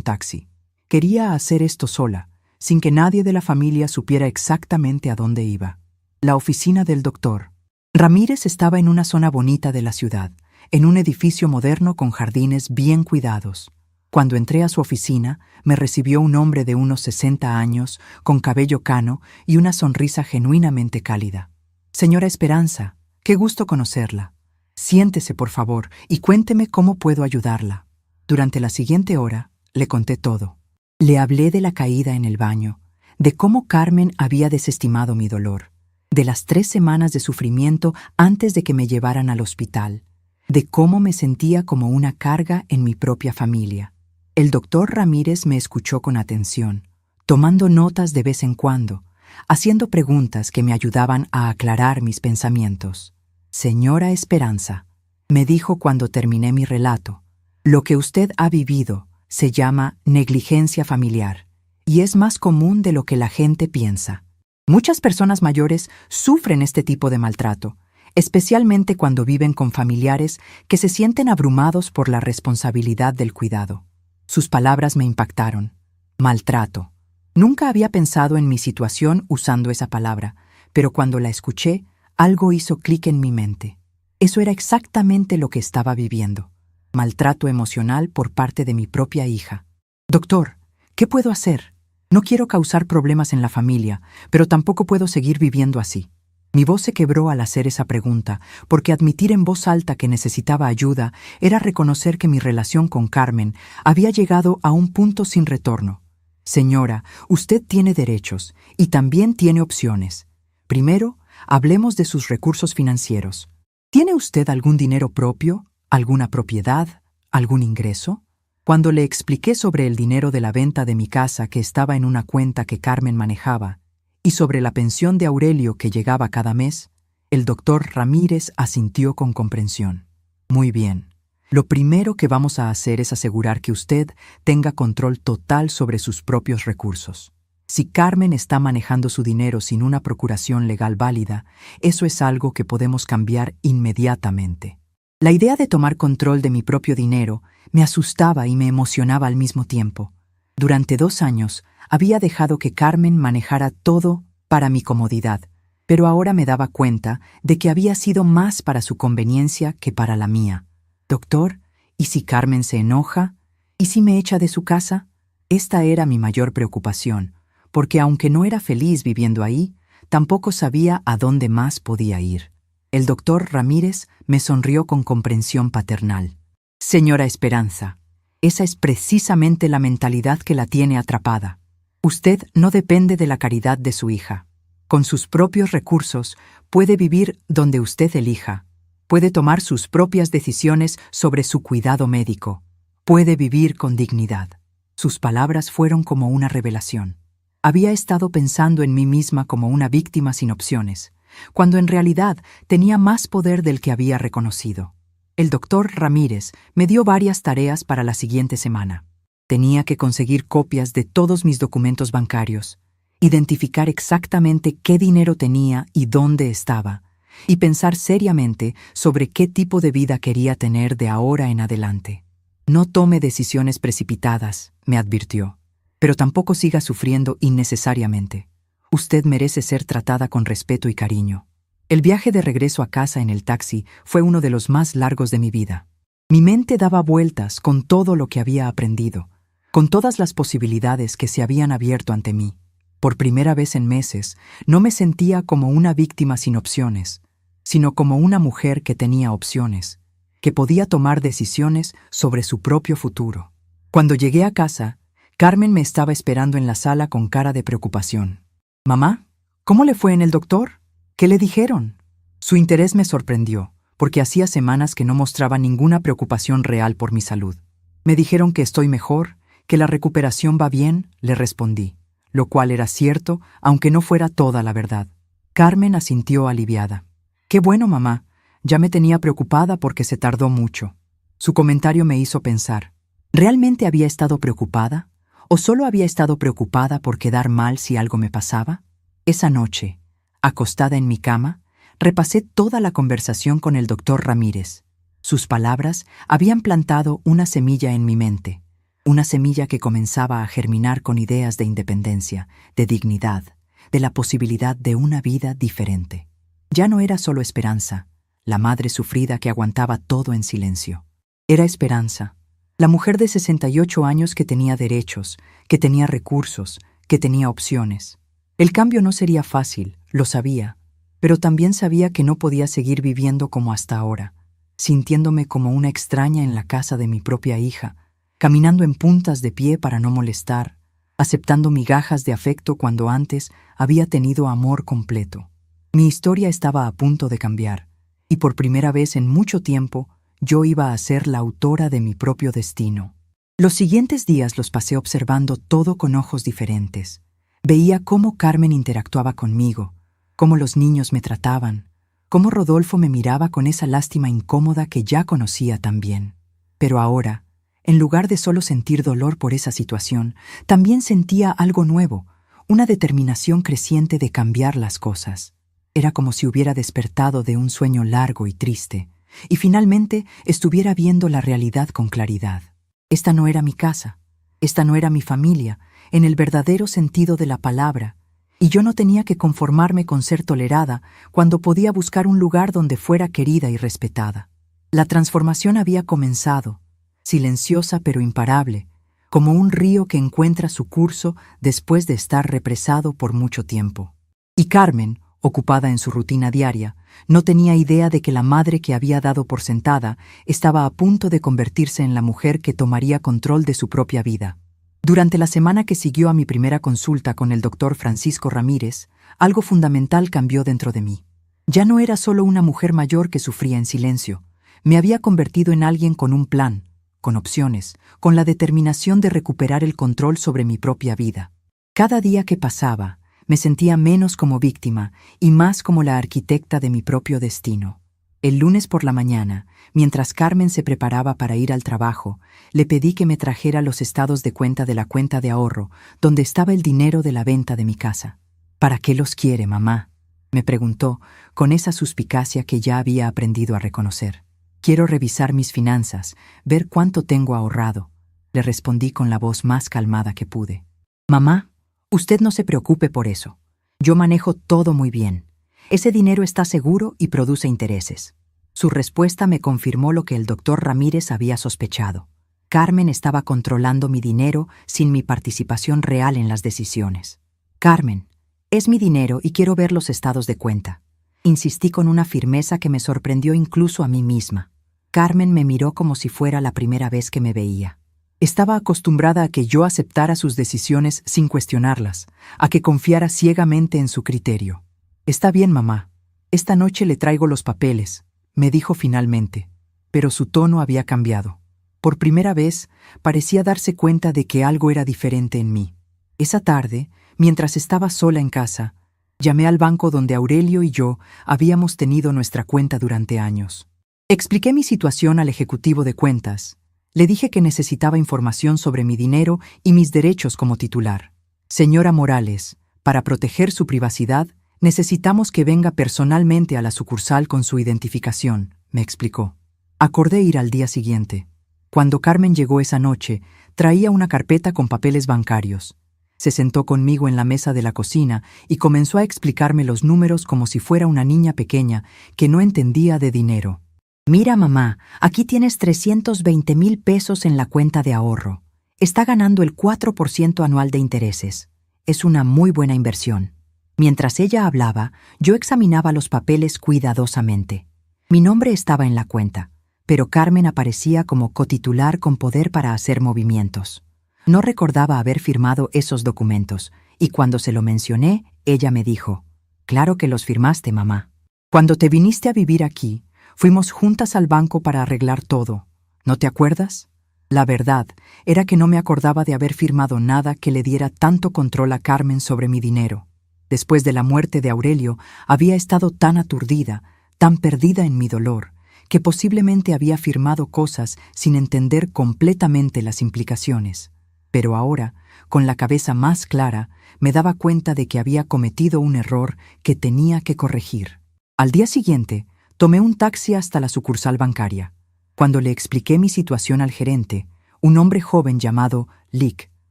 taxi. Quería hacer esto sola, sin que nadie de la familia supiera exactamente a dónde iba. La oficina del doctor Ramírez estaba en una zona bonita de la ciudad, en un edificio moderno con jardines bien cuidados. Cuando entré a su oficina, me recibió un hombre de unos 60 años, con cabello cano y una sonrisa genuinamente cálida. Señora Esperanza, qué gusto conocerla. Siéntese, por favor, y cuénteme cómo puedo ayudarla. Durante la siguiente hora, le conté todo. Le hablé de la caída en el baño, de cómo Carmen había desestimado mi dolor, de las 3 semanas de sufrimiento antes de que me llevaran al hospital, de cómo me sentía como una carga en mi propia familia. El doctor Ramírez me escuchó con atención, tomando notas de vez en cuando, haciendo preguntas que me ayudaban a aclarar mis pensamientos. Señora Esperanza, me dijo cuando terminé mi relato, lo que usted ha vivido se llama negligencia familiar y es más común de lo que la gente piensa. Muchas personas mayores sufren este tipo de maltrato, especialmente cuando viven con familiares que se sienten abrumados por la responsabilidad del cuidado. Sus palabras me impactaron. Maltrato. Nunca había pensado en mi situación usando esa palabra, pero cuando la escuché, algo hizo clic en mi mente. Eso era exactamente lo que estaba viviendo. Maltrato emocional por parte de mi propia hija. Doctor, ¿qué puedo hacer? No quiero causar problemas en la familia, pero tampoco puedo seguir viviendo así. Mi voz se quebró al hacer esa pregunta, porque admitir en voz alta que necesitaba ayuda era reconocer que mi relación con Carmen había llegado a un punto sin retorno. Señora, usted tiene derechos y también tiene opciones. Primero, hablemos de sus recursos financieros. ¿Tiene usted algún dinero propio, alguna propiedad, algún ingreso? Cuando le expliqué sobre el dinero de la venta de mi casa que estaba en una cuenta que Carmen manejaba, y sobre la pensión de Aurelio que llegaba cada mes, el doctor Ramírez asintió con comprensión. Muy bien. Lo primero que vamos a hacer es asegurar que usted tenga control total sobre sus propios recursos. Si Carmen está manejando su dinero sin una procuración legal válida, eso es algo que podemos cambiar inmediatamente. La idea de tomar control de mi propio dinero me asustaba y me emocionaba al mismo tiempo. Durante 2 años había dejado que Carmen manejara todo para mi comodidad, pero ahora me daba cuenta de que había sido más para su conveniencia que para la mía. Doctor, ¿y si Carmen se enoja? ¿Y si me echa de su casa? Esta era mi mayor preocupación, porque aunque no era feliz viviendo ahí, tampoco sabía a dónde más podía ir. El doctor Ramírez me sonrió con comprensión paternal. Señora Esperanza, esa es precisamente la mentalidad que la tiene atrapada. Usted no depende de la caridad de su hija. Con sus propios recursos puede vivir donde usted elija. Puede tomar sus propias decisiones sobre su cuidado médico. Puede vivir con dignidad. Sus palabras fueron como una revelación. Había estado pensando en mí misma como una víctima sin opciones, cuando en realidad tenía más poder del que había reconocido. El doctor Ramírez me dio varias tareas para la siguiente semana. Tenía que conseguir copias de todos mis documentos bancarios, identificar exactamente qué dinero tenía y dónde estaba, y pensar seriamente sobre qué tipo de vida quería tener de ahora en adelante. No tome decisiones precipitadas, me advirtió, pero tampoco siga sufriendo innecesariamente. Usted merece ser tratada con respeto y cariño. El viaje de regreso a casa en el taxi fue uno de los más largos de mi vida. Mi mente daba vueltas con todo lo que había aprendido, con todas las posibilidades que se habían abierto ante mí. Por primera vez en meses, no me sentía como una víctima sin opciones, sino como una mujer que tenía opciones, que podía tomar decisiones sobre su propio futuro. Cuando llegué a casa, Carmen me estaba esperando en la sala con cara de preocupación. «Mamá, ¿cómo le fue en el doctor? ¿Qué le dijeron?» Su interés me sorprendió, porque hacía semanas que no mostraba ninguna preocupación real por mi salud. «Me dijeron que estoy mejor, que la recuperación va bien», le respondí, lo cual era cierto, aunque no fuera toda la verdad. Carmen asintió aliviada. «Qué bueno, mamá. Ya me tenía preocupada porque se tardó mucho. Su comentario me hizo pensar, ¿realmente había estado preocupada? ¿O solo había estado preocupada por quedar mal si algo me pasaba? Esa noche, acostada en mi cama, repasé toda la conversación con el doctor Ramírez. Sus palabras habían plantado una semilla en mi mente, una semilla que comenzaba a germinar con ideas de independencia, de dignidad, de la posibilidad de una vida diferente. Ya no era solo Esperanza, la madre sufrida que aguantaba todo en silencio. Era Esperanza, la mujer de 68 años que tenía derechos, que tenía recursos, que tenía opciones. El cambio no sería fácil, lo sabía, pero también sabía que no podía seguir viviendo como hasta ahora, sintiéndome como una extraña en la casa de mi propia hija, caminando en puntas de pie para no molestar, aceptando migajas de afecto cuando antes había tenido amor completo. Mi historia estaba a punto de cambiar, y por primera vez en mucho tiempo yo iba a ser la autora de mi propio destino. Los siguientes días los pasé observando todo con ojos diferentes. Veía cómo Carmen interactuaba conmigo, cómo los niños me trataban, cómo Rodolfo me miraba con esa lástima incómoda que ya conocía tan bien. Pero ahora, en lugar de solo sentir dolor por esa situación, también sentía algo nuevo, una determinación creciente de cambiar las cosas. Era como si hubiera despertado de un sueño largo y triste, y finalmente estuviera viendo la realidad con claridad. Esta no era mi casa, esta no era mi familia, en el verdadero sentido de la palabra, y yo no tenía que conformarme con ser tolerada cuando podía buscar un lugar donde fuera querida y respetada. La transformación había comenzado, silenciosa pero imparable, como un río que encuentra su curso después de estar represado por mucho tiempo. Y Carmen, ocupada en su rutina diaria, no tenía idea de que la madre que había dado por sentada estaba a punto de convertirse en la mujer que tomaría control de su propia vida. Durante la semana que siguió a mi primera consulta con el doctor Francisco Ramírez, algo fundamental cambió dentro de mí. Ya no era solo una mujer mayor que sufría en silencio. Me había convertido en alguien con un plan, con opciones, con la determinación de recuperar el control sobre mi propia vida. Cada día que pasaba, me sentía menos como víctima y más como la arquitecta de mi propio destino. El lunes por la mañana, mientras Carmen se preparaba para ir al trabajo, le pedí que me trajera los estados de cuenta de la cuenta de ahorro, donde estaba el dinero de la venta de mi casa. ¿Para qué los quiere, mamá?, me preguntó, con esa suspicacia que ya había aprendido a reconocer. Quiero revisar mis finanzas, ver cuánto tengo ahorrado, le respondí con la voz más calmada que pude. Mamá, usted no se preocupe por eso. Yo manejo todo muy bien. Ese dinero está seguro y produce intereses. Su respuesta me confirmó lo que el doctor Ramírez había sospechado. Carmen estaba controlando mi dinero sin mi participación real en las decisiones. Carmen, es mi dinero y quiero ver los estados de cuenta. Insistí con una firmeza que me sorprendió incluso a mí misma. Carmen me miró como si fuera la primera vez que me veía. Estaba acostumbrada a que yo aceptara sus decisiones sin cuestionarlas, a que confiara ciegamente en su criterio. Está bien, mamá. Esta noche le traigo los papeles, me dijo finalmente, pero su tono había cambiado. Por primera vez, parecía darse cuenta de que algo era diferente en mí. Esa tarde, mientras estaba sola en casa, llamé al banco donde Aurelio y yo habíamos tenido nuestra cuenta durante años. Expliqué mi situación al ejecutivo de cuentas. Le dije que necesitaba información sobre mi dinero y mis derechos como titular. Señora Morales, para proteger su privacidad, necesitamos que venga personalmente a la sucursal con su identificación, me explicó. Acordé ir al día siguiente. Cuando Carmen llegó esa noche, traía una carpeta con papeles bancarios. Se sentó conmigo en la mesa de la cocina y comenzó a explicarme los números como si fuera una niña pequeña que no entendía de dinero. Mira, mamá, aquí tienes 320,000 pesos en la cuenta de ahorro. Está ganando el 4% anual de intereses. Es una muy buena inversión. Mientras ella hablaba, yo examinaba los papeles cuidadosamente. Mi nombre estaba en la cuenta, pero Carmen aparecía como cotitular con poder para hacer movimientos. No recordaba haber firmado esos documentos, y cuando se lo mencioné, ella me dijo, «Claro que los firmaste, mamá. Cuando te viniste a vivir aquí, fuimos juntas al banco para arreglar todo. ¿No te acuerdas?» La verdad era que no me acordaba de haber firmado nada que le diera tanto control a Carmen sobre mi dinero. Después de la muerte de Aurelio, había estado tan aturdida, tan perdida en mi dolor, que posiblemente había firmado cosas sin entender completamente las implicaciones. Pero ahora, con la cabeza más clara, me daba cuenta de que había cometido un error que tenía que corregir. Al día siguiente, tomé un taxi hasta la sucursal bancaria. Cuando le expliqué mi situación al gerente, un hombre joven llamado Lick,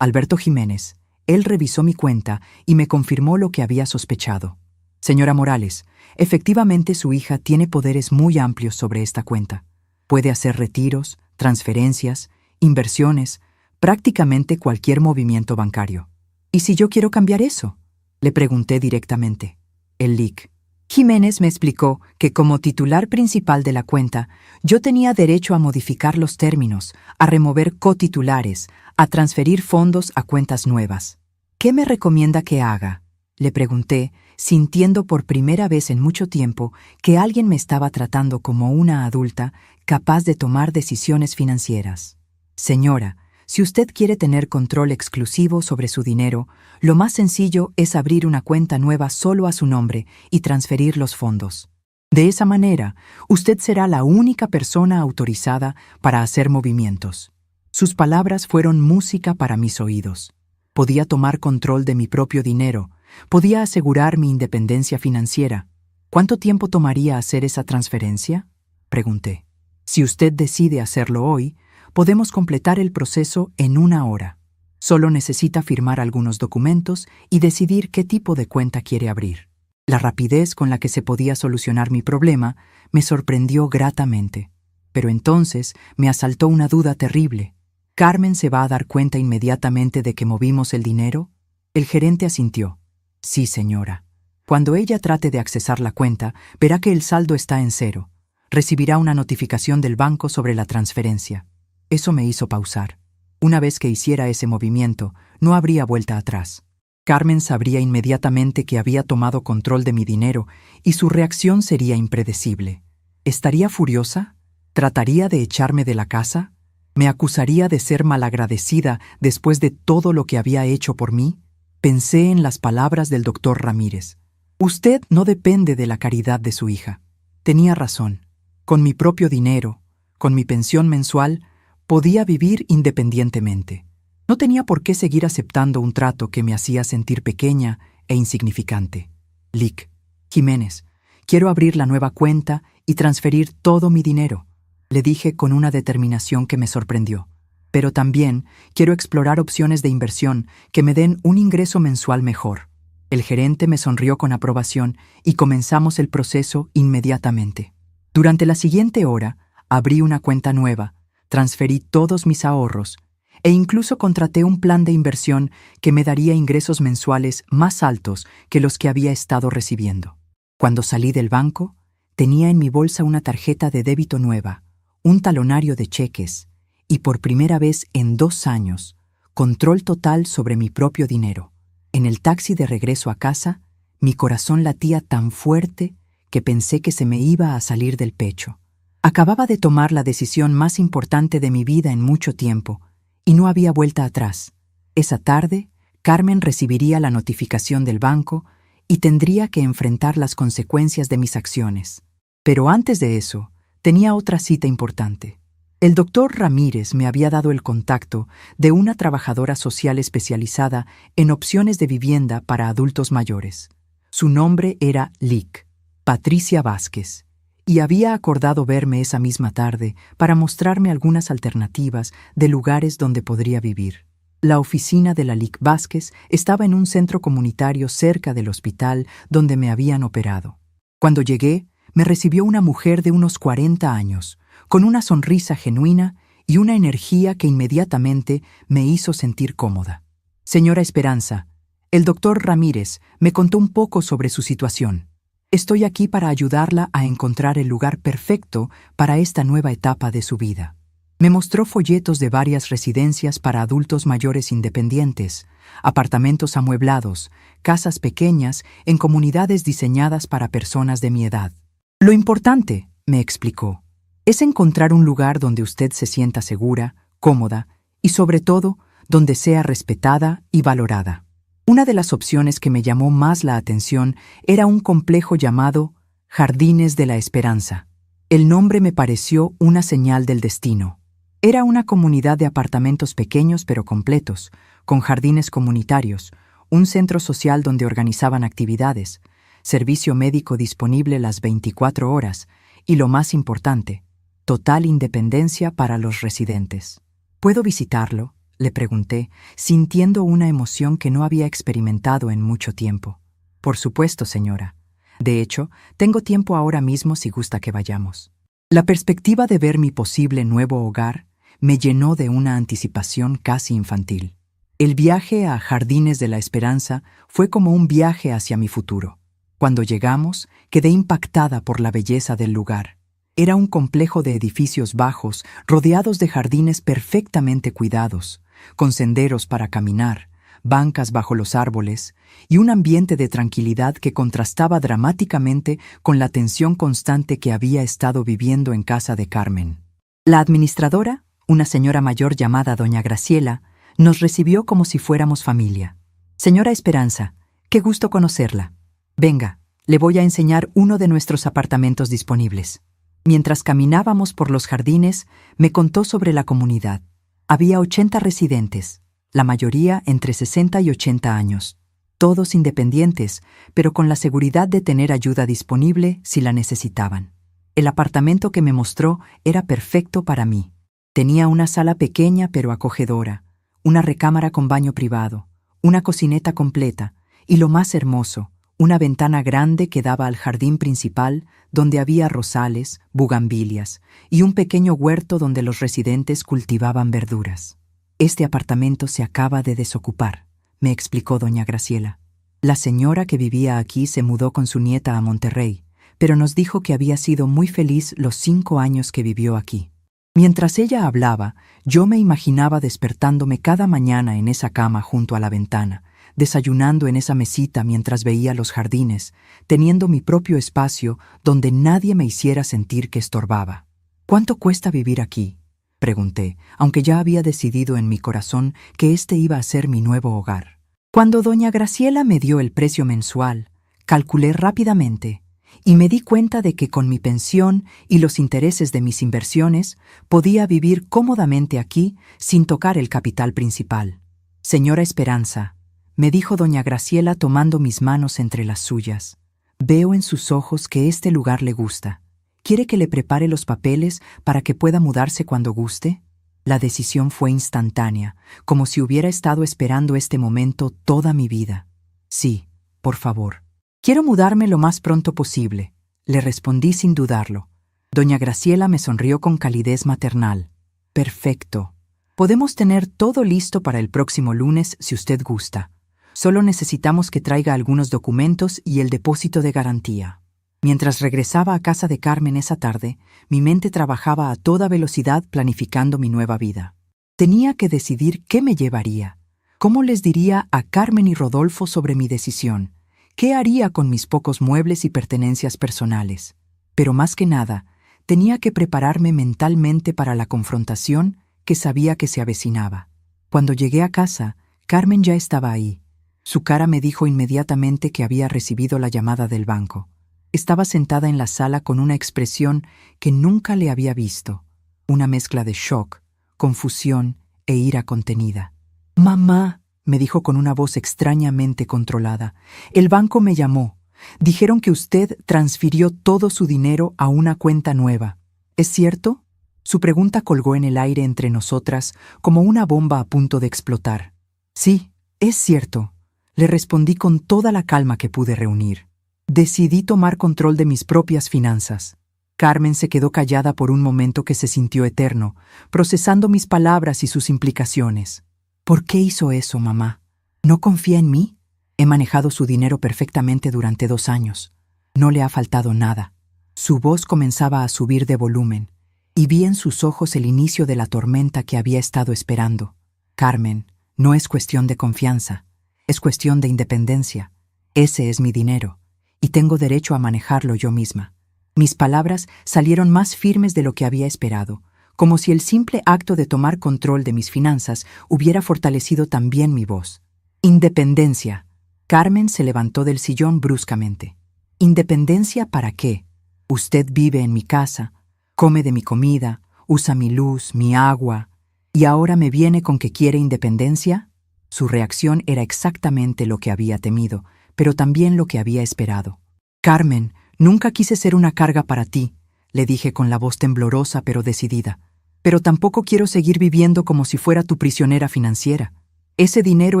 Alberto Jiménez, él revisó mi cuenta y me confirmó lo que había sospechado. Señora Morales, efectivamente su hija tiene poderes muy amplios sobre esta cuenta. Puede hacer retiros, transferencias, inversiones, prácticamente cualquier movimiento bancario. ¿Y si yo quiero cambiar eso?, le pregunté directamente. El Lick Jiménez me explicó que como titular principal de la cuenta, yo tenía derecho a modificar los términos, a remover cotitulares, a transferir fondos a cuentas nuevas. ¿Qué me recomienda que haga?, le pregunté, sintiendo por primera vez en mucho tiempo que alguien me estaba tratando como una adulta capaz de tomar decisiones financieras. Señora, si usted quiere tener control exclusivo sobre su dinero, lo más sencillo es abrir una cuenta nueva solo a su nombre y transferir los fondos. De esa manera, usted será la única persona autorizada para hacer movimientos. Sus palabras fueron música para mis oídos. Podía tomar control de mi propio dinero, podía asegurar mi independencia financiera. ¿Cuánto tiempo tomaría hacer esa transferencia?, pregunté. Si usted decide hacerlo hoy, podemos completar el proceso en 1 hora. Solo necesita firmar algunos documentos y decidir qué tipo de cuenta quiere abrir. La rapidez con la que se podía solucionar mi problema me sorprendió gratamente. Pero entonces me asaltó una duda terrible. ¿Carmen se va a dar cuenta inmediatamente de que movimos el dinero? El gerente asintió. Sí, señora. Cuando ella trate de accesar la cuenta, verá que el saldo está en 0. Recibirá una notificación del banco sobre la transferencia. Eso me hizo pausar. Una vez que hiciera ese movimiento, no habría vuelta atrás. Carmen sabría inmediatamente que había tomado control de mi dinero y su reacción sería impredecible. ¿Estaría furiosa? ¿Trataría de echarme de la casa? ¿Me acusaría de ser malagradecida después de todo lo que había hecho por mí? Pensé en las palabras del doctor Ramírez. Usted no depende de la caridad de su hija. Tenía razón. Con mi propio dinero, con mi pensión mensual, podía vivir independientemente. No tenía por qué seguir aceptando un trato que me hacía sentir pequeña e insignificante. Lick Jiménez, quiero abrir la nueva cuenta y transferir todo mi dinero, le dije con una determinación que me sorprendió. Pero también quiero explorar opciones de inversión que me den un ingreso mensual mejor. El gerente me sonrió con aprobación y comenzamos el proceso inmediatamente. Durante la siguiente hora, abrí una cuenta nueva, transferí todos mis ahorros e incluso contraté un plan de inversión que me daría ingresos mensuales más altos que los que había estado recibiendo. Cuando salí del banco, tenía en mi bolsa una tarjeta de débito nueva, un talonario de cheques y por primera vez en 2 años, control total sobre mi propio dinero. En el taxi de regreso a casa, mi corazón latía tan fuerte que pensé que se me iba a salir del pecho. Acababa de tomar la decisión más importante de mi vida en mucho tiempo, y no había vuelta atrás. Esa tarde, Carmen recibiría la notificación del banco y tendría que enfrentar las consecuencias de mis acciones. Pero antes de eso, tenía otra cita importante. El doctor Ramírez me había dado el contacto de una trabajadora social especializada en opciones de vivienda para adultos mayores. Su nombre era Lick, Patricia Vázquez, y había acordado verme esa misma tarde para mostrarme algunas alternativas de lugares donde podría vivir. La oficina de la Lick Vázquez estaba en un centro comunitario cerca del hospital donde me habían operado. Cuando llegué, me recibió una mujer de unos 40 años, con una sonrisa genuina y una energía que inmediatamente me hizo sentir cómoda. Señora Esperanza, el doctor Ramírez me contó un poco sobre su situación. Estoy aquí para ayudarla a encontrar el lugar perfecto para esta nueva etapa de su vida. Me mostró folletos de varias residencias para adultos mayores independientes, apartamentos amueblados, casas pequeñas en comunidades diseñadas para personas de mi edad. Lo importante, me explicó, es encontrar un lugar donde usted se sienta segura, cómoda y, sobre todo, donde sea respetada y valorada. Una de las opciones que me llamó más la atención era un complejo llamado Jardines de la Esperanza. El nombre me pareció una señal del destino. Era una comunidad de apartamentos pequeños pero completos, con jardines comunitarios, un centro social donde organizaban actividades, servicio médico disponible las 24 horas y, lo más importante, total independencia para los residentes. ¿Puedo visitarlo?, le pregunté, sintiendo una emoción que no había experimentado en mucho tiempo. Por supuesto, señora. De hecho, tengo tiempo ahora mismo si gusta que vayamos. La perspectiva de ver mi posible nuevo hogar me llenó de una anticipación casi infantil. El viaje a Jardines de la Esperanza fue como un viaje hacia mi futuro. Cuando llegamos, quedé impactada por la belleza del lugar. Era un complejo de edificios bajos, rodeados de jardines perfectamente cuidados, con senderos para caminar, bancas bajo los árboles y un ambiente de tranquilidad que contrastaba dramáticamente con la tensión constante que había estado viviendo en casa de Carmen. La administradora, una señora mayor llamada doña Graciela, nos recibió como si fuéramos familia. Señora Esperanza, qué gusto conocerla. Venga, le voy a enseñar uno de nuestros apartamentos disponibles. Mientras caminábamos por los jardines, me contó sobre la comunidad. Había 80 residentes, la mayoría entre 60 y 80 años. Todos independientes, pero con la seguridad de tener ayuda disponible si la necesitaban. El apartamento que me mostró era perfecto para mí. Tenía una sala pequeña pero acogedora, una recámara con baño privado, una cocineta completa y, lo más hermoso, una ventana grande que daba al jardín principal donde había rosales, bugambilias y un pequeño huerto donde los residentes cultivaban verduras. Este apartamento se acaba de desocupar, me explicó doña Graciela. La señora que vivía aquí se mudó con su nieta a Monterrey, pero nos dijo que había sido muy feliz los 5 años que vivió aquí. Mientras ella hablaba, yo me imaginaba despertándome cada mañana en esa cama junto a la ventana, desayunando en esa mesita mientras veía los jardines, teniendo mi propio espacio donde nadie me hiciera sentir que estorbaba. ¿Cuánto cuesta vivir aquí?, pregunté, aunque ya había decidido en mi corazón que este iba a ser mi nuevo hogar. Cuando doña Graciela me dio el precio mensual, calculé rápidamente y me di cuenta de que con mi pensión y los intereses de mis inversiones podía vivir cómodamente aquí sin tocar el capital principal. Señora Esperanza, me dijo doña Graciela tomando mis manos entre las suyas, veo en sus ojos que este lugar le gusta. ¿Quiere que le prepare los papeles para que pueda mudarse cuando guste? La decisión fue instantánea, como si hubiera estado esperando este momento toda mi vida. Sí, por favor. Quiero mudarme lo más pronto posible, le respondí sin dudarlo. Doña Graciela me sonrió con calidez maternal. Perfecto. Podemos tener todo listo para el próximo lunes si usted gusta. Solo necesitamos que traiga algunos documentos y el depósito de garantía. Mientras regresaba a casa de Carmen esa tarde, mi mente trabajaba a toda velocidad planificando mi nueva vida. Tenía que decidir qué me llevaría, cómo les diría a Carmen y Rodolfo sobre mi decisión, qué haría con mis pocos muebles y pertenencias personales. Pero más que nada, tenía que prepararme mentalmente para la confrontación que sabía que se avecinaba. Cuando llegué a casa, Carmen ya estaba ahí. Su cara me dijo inmediatamente que había recibido la llamada del banco. Estaba sentada en la sala con una expresión que nunca le había visto, una mezcla de shock, confusión e ira contenida. «Mamá», me dijo con una voz extrañamente controlada, «el banco me llamó. Dijeron que usted transfirió todo su dinero a una cuenta nueva. ¿Es cierto?». Su pregunta colgó en el aire entre nosotras como una bomba a punto de explotar. «Sí, es cierto», le respondí con toda la calma que pude reunir. Decidí tomar control de mis propias finanzas. Carmen se quedó callada por un momento que se sintió eterno, procesando mis palabras y sus implicaciones. «¿Por qué hizo eso, mamá? ¿No confía en mí? He manejado su dinero perfectamente durante 2 años. No le ha faltado nada». Su voz comenzaba a subir de volumen, y vi en sus ojos el inicio de la tormenta que había estado esperando. «Carmen, no es cuestión de confianza, es cuestión de independencia. Ese es mi dinero, y tengo derecho a manejarlo yo misma». Mis palabras salieron más firmes de lo que había esperado, como si el simple acto de tomar control de mis finanzas hubiera fortalecido también mi voz. «Independencia». Carmen se levantó del sillón bruscamente. ¿Independencia para qué? Usted vive en mi casa, come de mi comida, usa mi luz, mi agua, ¿y ahora me viene con que quiere independencia? Su reacción era exactamente lo que había temido, pero también lo que había esperado. Carmen, nunca quise ser una carga para ti, le dije con la voz temblorosa pero decidida. Pero tampoco quiero seguir viviendo como si fuera tu prisionera financiera. Ese dinero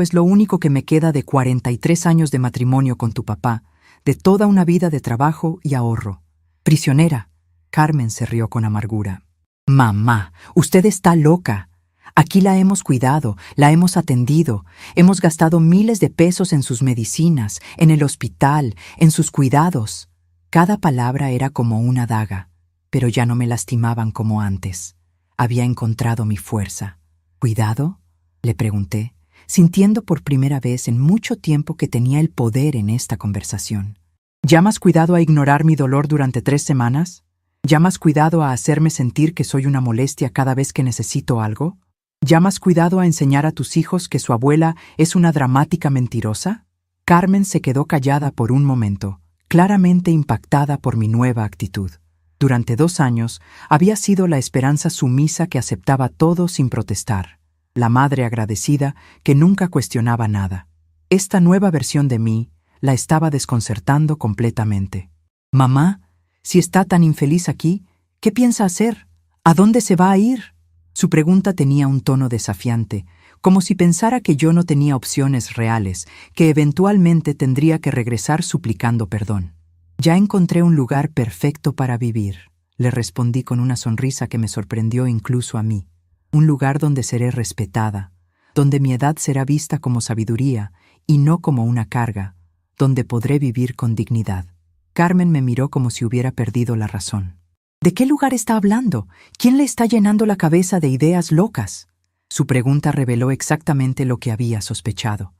es lo único que me queda de 43 años de matrimonio con tu papá, de toda una vida de trabajo y ahorro. Prisionera. Carmen se rió con amargura. Mamá, usted está loca. Aquí la hemos cuidado, la hemos atendido, hemos gastado miles de pesos en sus medicinas, en el hospital, en sus cuidados. Cada palabra era como una daga, pero ya no me lastimaban como antes. Había encontrado mi fuerza. ¿Cuidado?, le pregunté, sintiendo por primera vez en mucho tiempo que tenía el poder en esta conversación. ¿Llamas cuidado a ignorar mi dolor durante 3 semanas? ¿Llamas cuidado a hacerme sentir que soy una molestia cada vez que necesito algo? ¿Llamas cuidado a enseñar a tus hijos que su abuela es una dramática mentirosa? Carmen se quedó callada por un momento, claramente impactada por mi nueva actitud. Durante 2 años había sido la esperanza sumisa que aceptaba todo sin protestar, la madre agradecida que nunca cuestionaba nada. Esta nueva versión de mí la estaba desconcertando completamente. Mamá, si está tan infeliz aquí, ¿qué piensa hacer? ¿A dónde se va a ir? Su pregunta tenía un tono desafiante, como si pensara que yo no tenía opciones reales, que eventualmente tendría que regresar suplicando perdón. Ya encontré un lugar perfecto para vivir, le respondí con una sonrisa que me sorprendió incluso a mí. Un lugar donde seré respetada, donde mi edad será vista como sabiduría y no como una carga, donde podré vivir con dignidad. Carmen me miró como si hubiera perdido la razón. ¿De qué lugar está hablando? ¿Quién le está llenando la cabeza de ideas locas? Su pregunta reveló exactamente lo que había sospechado.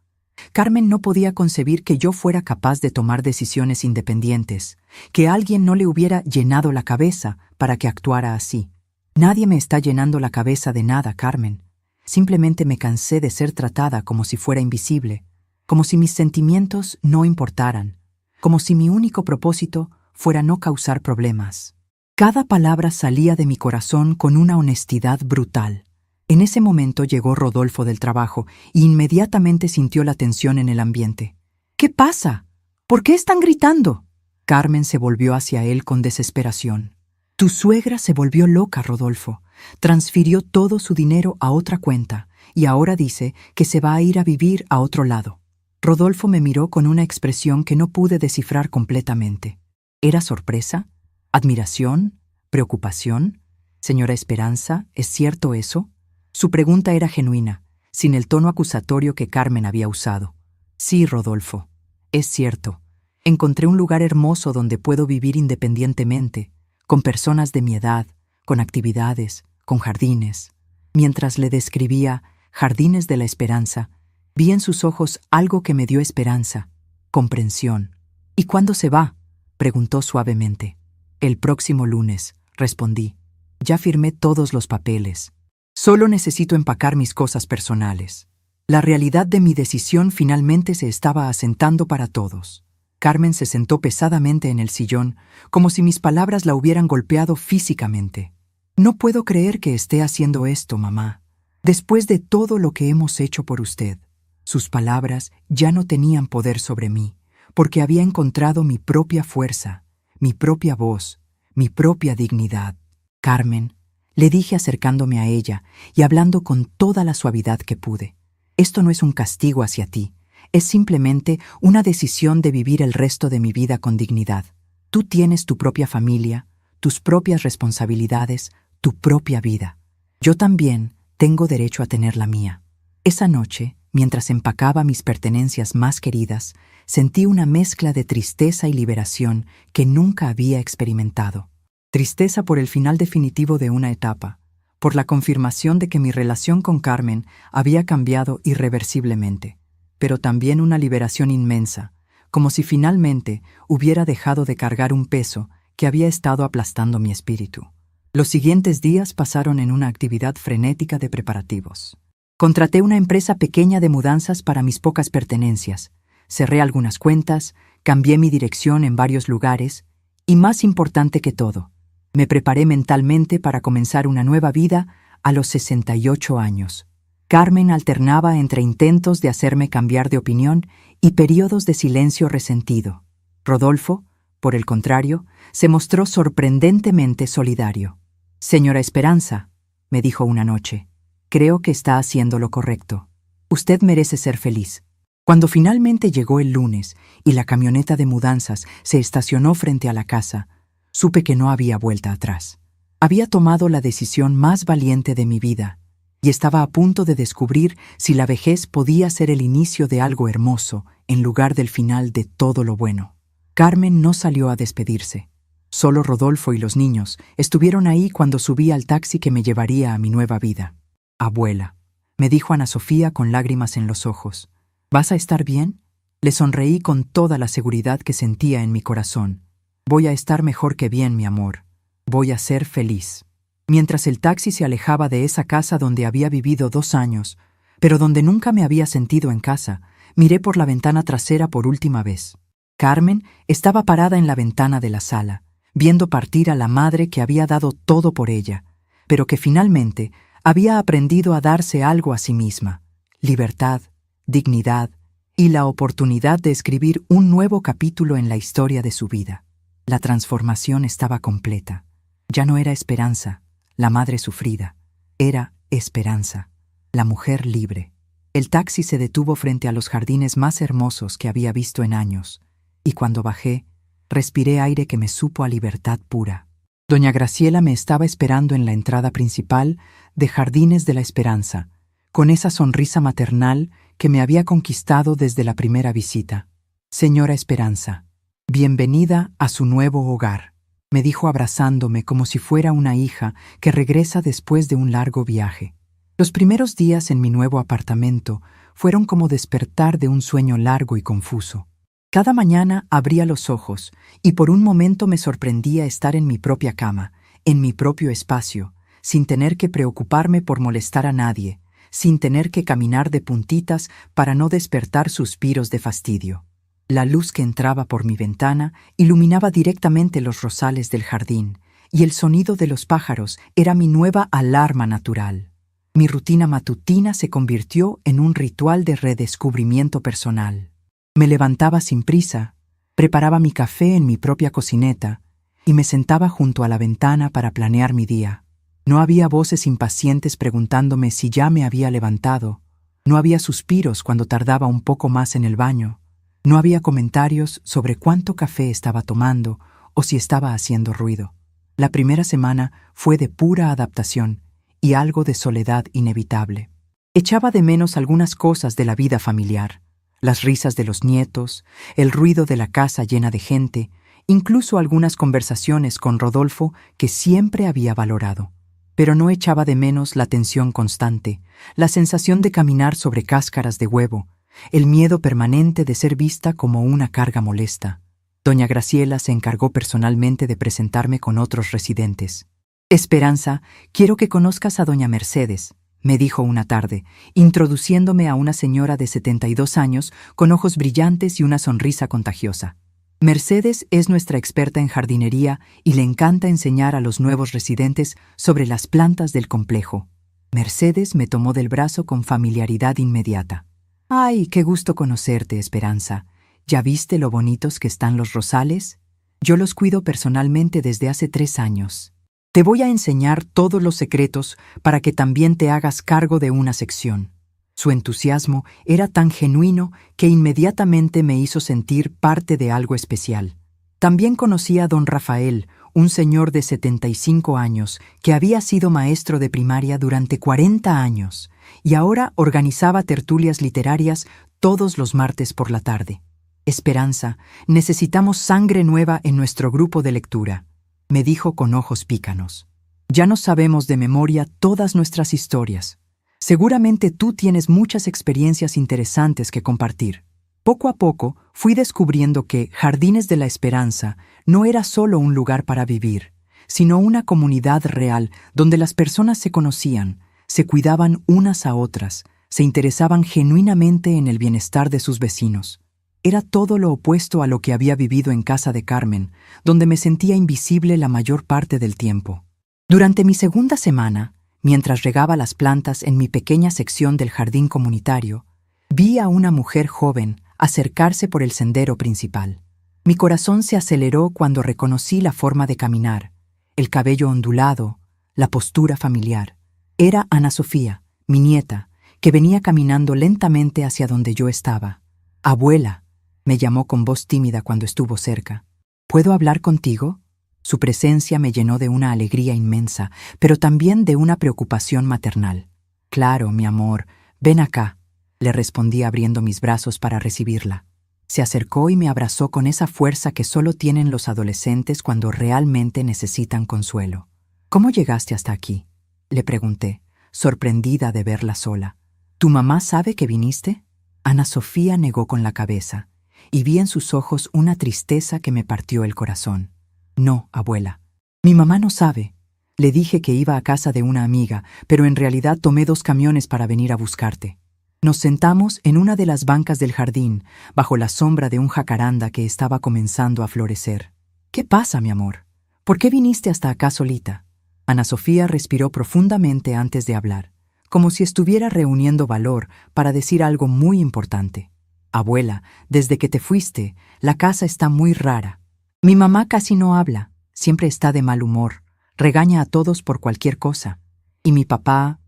Carmen no podía concebir que yo fuera capaz de tomar decisiones independientes, que alguien no le hubiera llenado la cabeza para que actuara así. Nadie me está llenando la cabeza de nada, Carmen. Simplemente me cansé de ser tratada como si fuera invisible, como si mis sentimientos no importaran, como si mi único propósito fuera no causar problemas. Cada palabra salía de mi corazón con una honestidad brutal. En ese momento llegó Rodolfo del trabajo y inmediatamente sintió la tensión en el ambiente. ¿Qué pasa? ¿Por qué están gritando? Carmen se volvió hacia él con desesperación. Tu suegra se volvió loca, Rodolfo. Transfirió todo su dinero a otra cuenta y ahora dice que se va a ir a vivir a otro lado. Rodolfo me miró con una expresión que no pude descifrar completamente. ¿Era sorpresa? ¿Admiración? ¿Preocupación? Señora Esperanza, ¿es cierto eso? Su pregunta era genuina, sin el tono acusatorio que Carmen había usado. Sí, Rodolfo, es cierto. Encontré un lugar hermoso donde puedo vivir independientemente, con personas de mi edad, con actividades, con jardines. Mientras le describía Jardines de la Esperanza, vi en sus ojos algo que me dio esperanza, comprensión. ¿Y cuándo se va?, preguntó suavemente. El próximo lunes, respondí. Ya firmé todos los papeles. Solo necesito empacar mis cosas personales. La realidad de mi decisión finalmente se estaba asentando para todos. Carmen se sentó pesadamente en el sillón, como si mis palabras la hubieran golpeado físicamente. No puedo creer que esté haciendo esto, mamá. Después de todo lo que hemos hecho por usted. Sus palabras ya no tenían poder sobre mí, porque había encontrado mi propia fuerza, mi propia voz, mi propia dignidad. Carmen, le dije acercándome a ella y hablando con toda la suavidad que pude. Esto no es un castigo hacia ti, es simplemente una decisión de vivir el resto de mi vida con dignidad. Tú tienes tu propia familia, tus propias responsabilidades, tu propia vida. Yo también tengo derecho a tener la mía. Esa noche, mientras empacaba mis pertenencias más queridas, sentí una mezcla de tristeza y liberación que nunca había experimentado. Tristeza por el final definitivo de una etapa, por la confirmación de que mi relación con Carmen había cambiado irreversiblemente, pero también una liberación inmensa, como si finalmente hubiera dejado de cargar un peso que había estado aplastando mi espíritu. Los siguientes días pasaron en una actividad frenética de preparativos. Contraté una empresa pequeña de mudanzas para mis pocas pertenencias, cerré algunas cuentas, cambié mi dirección en varios lugares y, más importante que todo, me preparé mentalmente para comenzar una nueva vida a los 68 años. Carmen alternaba entre intentos de hacerme cambiar de opinión y periodos de silencio resentido. Rodolfo, por el contrario, se mostró sorprendentemente solidario. «Señora Esperanza», me dijo una noche, «creo que está haciendo lo correcto. Usted merece ser feliz». Cuando finalmente llegó el lunes y la camioneta de mudanzas se estacionó frente a la casa, supe que no había vuelta atrás. Había tomado la decisión más valiente de mi vida y estaba a punto de descubrir si la vejez podía ser el inicio de algo hermoso en lugar del final de todo lo bueno. Carmen no salió a despedirse. Solo Rodolfo y los niños estuvieron ahí cuando subí al taxi que me llevaría a mi nueva vida. «Abuela», me dijo Ana Sofía con lágrimas en los ojos, «¿vas a estar bien?». Le sonreí con toda la seguridad que sentía en mi corazón. «Voy a estar mejor que bien, mi amor. Voy a ser feliz». Mientras el taxi se alejaba de esa casa donde había vivido 2 años, pero donde nunca me había sentido en casa, miré por la ventana trasera por última vez. Carmen estaba parada en la ventana de la sala, viendo partir a la madre que había dado todo por ella, pero que finalmente había aprendido a darse algo a sí misma: libertad, dignidad y la oportunidad de escribir un nuevo capítulo en la historia de su vida. La transformación estaba completa. Ya no era Esperanza, la madre sufrida. Era Esperanza, la mujer libre. El taxi se detuvo frente a los jardines más hermosos que había visto en años, y cuando bajé, respiré aire que me supo a libertad pura. Doña Graciela me estaba esperando en la entrada principal de Jardines de la Esperanza, con esa sonrisa maternal que me había conquistado desde la primera visita. «Señora Esperanza, bienvenida a su nuevo hogar», me dijo abrazándome como si fuera una hija que regresa después de un largo viaje. Los primeros días en mi nuevo apartamento fueron como despertar de un sueño largo y confuso. Cada mañana abría los ojos y por un momento me sorprendía estar en mi propia cama, en mi propio espacio, sin tener que preocuparme por molestar a nadie, sin tener que caminar de puntitas para no despertar suspiros de fastidio. La luz que entraba por mi ventana iluminaba directamente los rosales del jardín, y el sonido de los pájaros era mi nueva alarma natural. Mi rutina matutina se convirtió en un ritual de redescubrimiento personal. Me levantaba sin prisa, preparaba mi café en mi propia cocineta y me sentaba junto a la ventana para planear mi día. No había voces impacientes preguntándome si ya me había levantado. No había suspiros cuando tardaba un poco más en el baño. No había comentarios sobre cuánto café estaba tomando o si estaba haciendo ruido. La primera semana fue de pura adaptación y algo de soledad inevitable. Echaba de menos algunas cosas de la vida familiar: las risas de los nietos, el ruido de la casa llena de gente, incluso algunas conversaciones con Rodolfo que siempre había valorado. Pero no echaba de menos la tensión constante, la sensación de caminar sobre cáscaras de huevo, el miedo permanente de ser vista como una carga molesta. Doña Graciela se encargó personalmente de presentarme con otros residentes. «Esperanza, quiero que conozcas a doña Mercedes», me dijo una tarde, introduciéndome a una señora de 72 años con ojos brillantes y una sonrisa contagiosa. Mercedes es nuestra experta en jardinería y le encanta enseñar a los nuevos residentes sobre las plantas del complejo. Mercedes me tomó del brazo con familiaridad inmediata. «Ay, qué gusto conocerte, Esperanza. ¿Ya viste lo bonitos que están los rosales? Yo los cuido personalmente desde hace 3 años. Te voy a enseñar todos los secretos para que también te hagas cargo de una sección». Su entusiasmo era tan genuino que inmediatamente me hizo sentir parte de algo especial. También conocí a don Rafael, un señor de 75 años que había sido maestro de primaria durante 40 años y ahora organizaba tertulias literarias todos los martes por la tarde. «Esperanza, necesitamos sangre nueva en nuestro grupo de lectura», me dijo con ojos pícanos. «Ya no sabemos de memoria todas nuestras historias. Seguramente tú tienes muchas experiencias interesantes que compartir». Poco a poco fui descubriendo que Jardines de la Esperanza no era solo un lugar para vivir, sino una comunidad real donde las personas se conocían, se cuidaban unas a otras, se interesaban genuinamente en el bienestar de sus vecinos. Era todo lo opuesto a lo que había vivido en casa de Carmen, donde me sentía invisible la mayor parte del tiempo. Durante mi segunda semana, mientras regaba las plantas en mi pequeña sección del jardín comunitario, vi a una mujer joven acercarse por el sendero principal. Mi corazón se aceleró cuando reconocí la forma de caminar, el cabello ondulado, la postura familiar. Era Ana Sofía, mi nieta, que venía caminando lentamente hacia donde yo estaba. «Abuela», me llamó con voz tímida cuando estuvo cerca. «¿Puedo hablar contigo?» Su presencia me llenó de una alegría inmensa, pero también de una preocupación maternal. «Claro, mi amor, ven acá», le respondí abriendo mis brazos para recibirla. Se acercó y me abrazó con esa fuerza que solo tienen los adolescentes cuando realmente necesitan consuelo. «¿Cómo llegaste hasta aquí?», le pregunté, sorprendida de verla sola. «¿Tu mamá sabe que viniste?». Ana Sofía negó con la cabeza, y vi en sus ojos una tristeza que me partió el corazón. «No, abuela. Mi mamá no sabe. Le dije que iba a casa de una amiga, pero en realidad tomé 2 camiones para venir a buscarte». Nos sentamos en una de las bancas del jardín, bajo la sombra de un jacaranda que estaba comenzando a florecer. «¿Qué pasa, mi amor? ¿Por qué viniste hasta acá solita?». Ana Sofía respiró profundamente antes de hablar, como si estuviera reuniendo valor para decir algo muy importante. «Abuela, desde que te fuiste, la casa está muy rara. Mi mamá casi no habla, siempre está de mal humor, regaña a todos por cualquier cosa. Y mi papá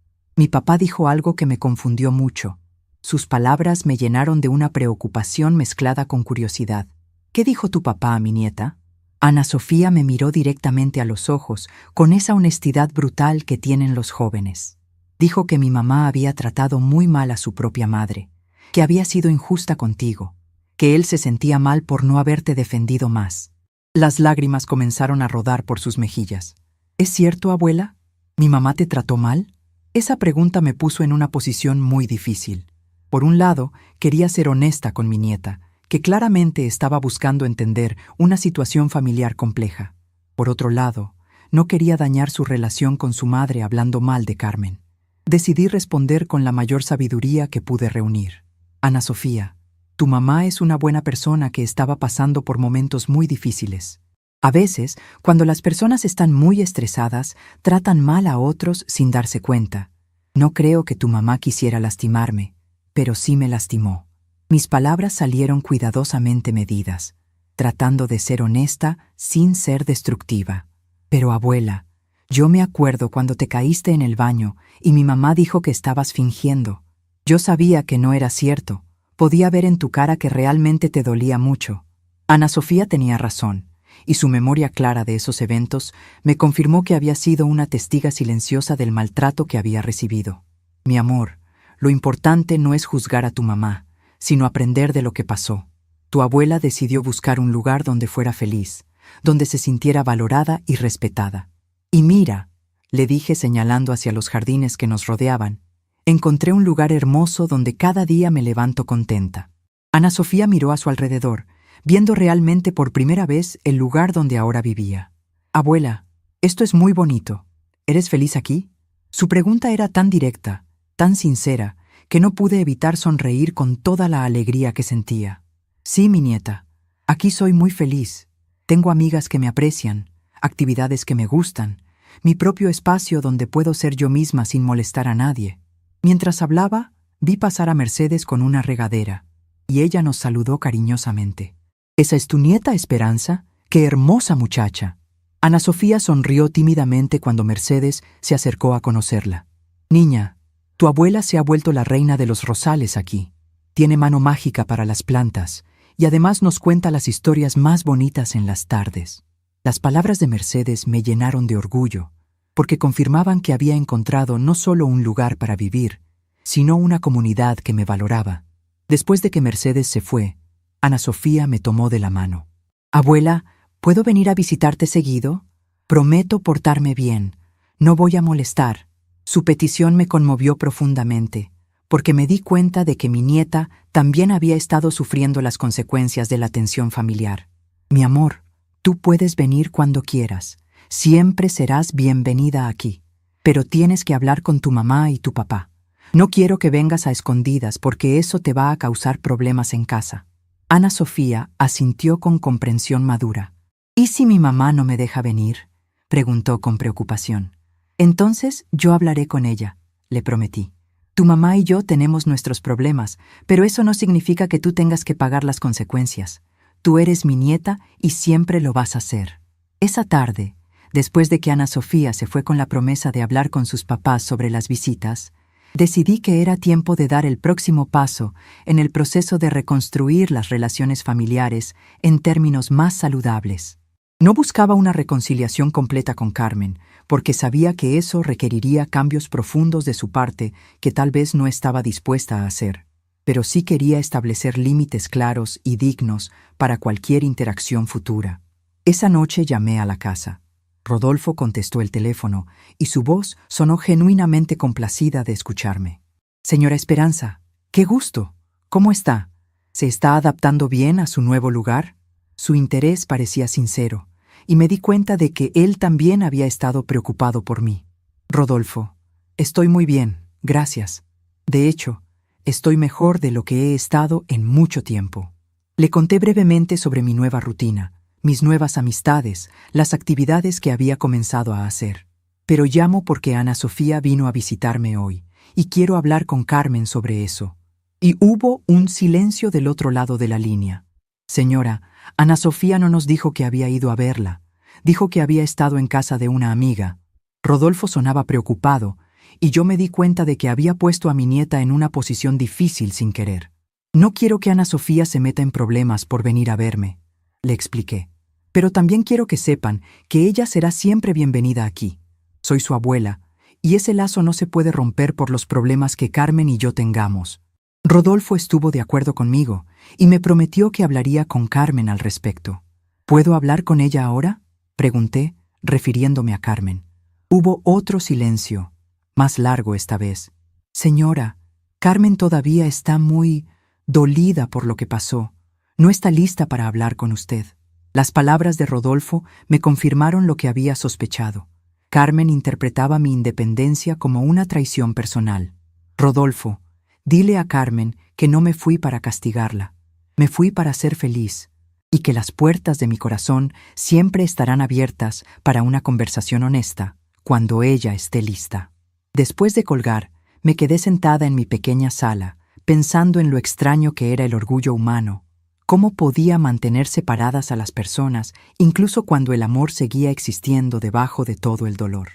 dijo algo que me confundió mucho». Sus palabras me llenaron de una preocupación mezclada con curiosidad. «¿Qué dijo tu papá, mi nieta?». Ana Sofía me miró directamente a los ojos, con esa honestidad brutal que tienen los jóvenes. Dijo que mi mamá había tratado muy mal a su propia madre, que había sido injusta contigo, que él se sentía mal por no haberte defendido más. Las lágrimas comenzaron a rodar por sus mejillas. «¿Es cierto, abuela? ¿Mi mamá te trató mal?». Esa pregunta me puso en una posición muy difícil. Por un lado, quería ser honesta con mi nieta, que claramente estaba buscando entender una situación familiar compleja. Por otro lado, no quería dañar su relación con su madre hablando mal de Carmen. Decidí responder con la mayor sabiduría que pude reunir. «Ana Sofía, tu mamá es una buena persona que estaba pasando por momentos muy difíciles. A veces, cuando las personas están muy estresadas, tratan mal a otros sin darse cuenta. No creo que tu mamá quisiera lastimarme, pero sí me lastimó». Mis palabras salieron cuidadosamente medidas, tratando de ser honesta sin ser destructiva. «Pero abuela, yo me acuerdo cuando te caíste en el baño y mi mamá dijo que estabas fingiendo. Yo sabía que no era cierto. Podía ver en tu cara que realmente te dolía mucho». Ana Sofía tenía razón, y su memoria clara de esos eventos me confirmó que había sido una testiga silenciosa del maltrato que había recibido. «Mi amor, lo importante no es juzgar a tu mamá, sino aprender de lo que pasó. Tu abuela decidió buscar un lugar donde fuera feliz, donde se sintiera valorada y respetada. Y mira», le dije señalando hacia los jardines que nos rodeaban, «encontré un lugar hermoso donde cada día me levanto contenta». Ana Sofía miró a su alrededor, viendo realmente por primera vez el lugar donde ahora vivía. «Abuela, esto es muy bonito. ¿Eres feliz aquí?». Su pregunta era tan directa, tan sincera, que no pude evitar sonreír con toda la alegría que sentía. «Sí, mi nieta, aquí soy muy feliz. Tengo amigas que me aprecian, actividades que me gustan, mi propio espacio donde puedo ser yo misma sin molestar a nadie». Mientras hablaba, vi pasar a Mercedes con una regadera, y ella nos saludó cariñosamente. «¿Esa es tu nieta, Esperanza? ¡Qué hermosa muchacha!». Ana Sofía sonrió tímidamente cuando Mercedes se acercó a conocerla. «Niña, tu abuela se ha vuelto la reina de los rosales aquí. Tiene mano mágica para las plantas y además nos cuenta las historias más bonitas en las tardes». Las palabras de Mercedes me llenaron de orgullo, porque confirmaban que había encontrado no solo un lugar para vivir, sino una comunidad que me valoraba. Después de que Mercedes se fue, Ana Sofía me tomó de la mano. «Abuela, ¿puedo venir a visitarte seguido? Prometo portarme bien. No voy a molestar». Su petición me conmovió profundamente, porque me di cuenta de que mi nieta también había estado sufriendo las consecuencias de la tensión familiar. «Mi amor, tú puedes venir cuando quieras. Siempre serás bienvenida aquí. Pero tienes que hablar con tu mamá y tu papá. No quiero que vengas a escondidas porque eso te va a causar problemas en casa». Ana Sofía asintió con comprensión madura. ¿Y si mi mamá no me deja venir?, preguntó con preocupación. Entonces yo hablaré con ella, le prometí. Tu mamá y yo tenemos nuestros problemas, pero eso no significa que tú tengas que pagar las consecuencias. Tú eres mi nieta y siempre lo vas a ser. Esa tarde, después de que Ana Sofía se fue con la promesa de hablar con sus papás sobre las visitas, decidí que era tiempo de dar el próximo paso en el proceso de reconstruir las relaciones familiares en términos más saludables. No buscaba una reconciliación completa con Carmen, porque sabía que eso requeriría cambios profundos de su parte que tal vez no estaba dispuesta a hacer. Pero sí quería establecer límites claros y dignos para cualquier interacción futura. Esa noche llamé a la casa. Rodolfo contestó el teléfono y su voz sonó genuinamente complacida de escucharme. Señora Esperanza, qué gusto. ¿Cómo está? ¿Se está adaptando bien a su nuevo lugar? Su interés parecía sincero, y me di cuenta de que él también había estado preocupado por mí. Rodolfo, estoy muy bien, gracias. De hecho, estoy mejor de lo que he estado en mucho tiempo. Le conté brevemente sobre mi nueva rutina, mis nuevas amistades, las actividades que había comenzado a hacer. Pero llamo porque Ana Sofía vino a visitarme hoy, y quiero hablar con Carmen sobre eso. Y hubo un silencio del otro lado de la línea. Señora, Ana Sofía no nos dijo que había ido a verla. Dijo que había estado en casa de una amiga. Rodolfo sonaba preocupado, y yo me di cuenta de que había puesto a mi nieta en una posición difícil sin querer. No quiero que Ana Sofía se meta en problemas por venir a verme, le expliqué. Pero también quiero que sepan que ella será siempre bienvenida aquí. Soy su abuela, y ese lazo no se puede romper por los problemas que Carmen y yo tengamos. Rodolfo estuvo de acuerdo conmigo, y me prometió que hablaría con Carmen al respecto. ¿Puedo hablar con ella ahora?, pregunté, refiriéndome a Carmen. Hubo otro silencio, más largo esta vez. Señora, Carmen todavía está muy dolida por lo que pasó. No está lista para hablar con usted. Las palabras de Rodolfo me confirmaron lo que había sospechado. Carmen interpretaba mi independencia como una traición personal. Rodolfo, dile a Carmen que no me fui para castigarla. Me fui para ser feliz, y que las puertas de mi corazón siempre estarán abiertas para una conversación honesta cuando ella esté lista. Después de colgar, me quedé sentada en mi pequeña sala, pensando en lo extraño que era el orgullo humano. ¿Cómo podía mantener separadas a las personas, incluso cuando el amor seguía existiendo debajo de todo el dolor?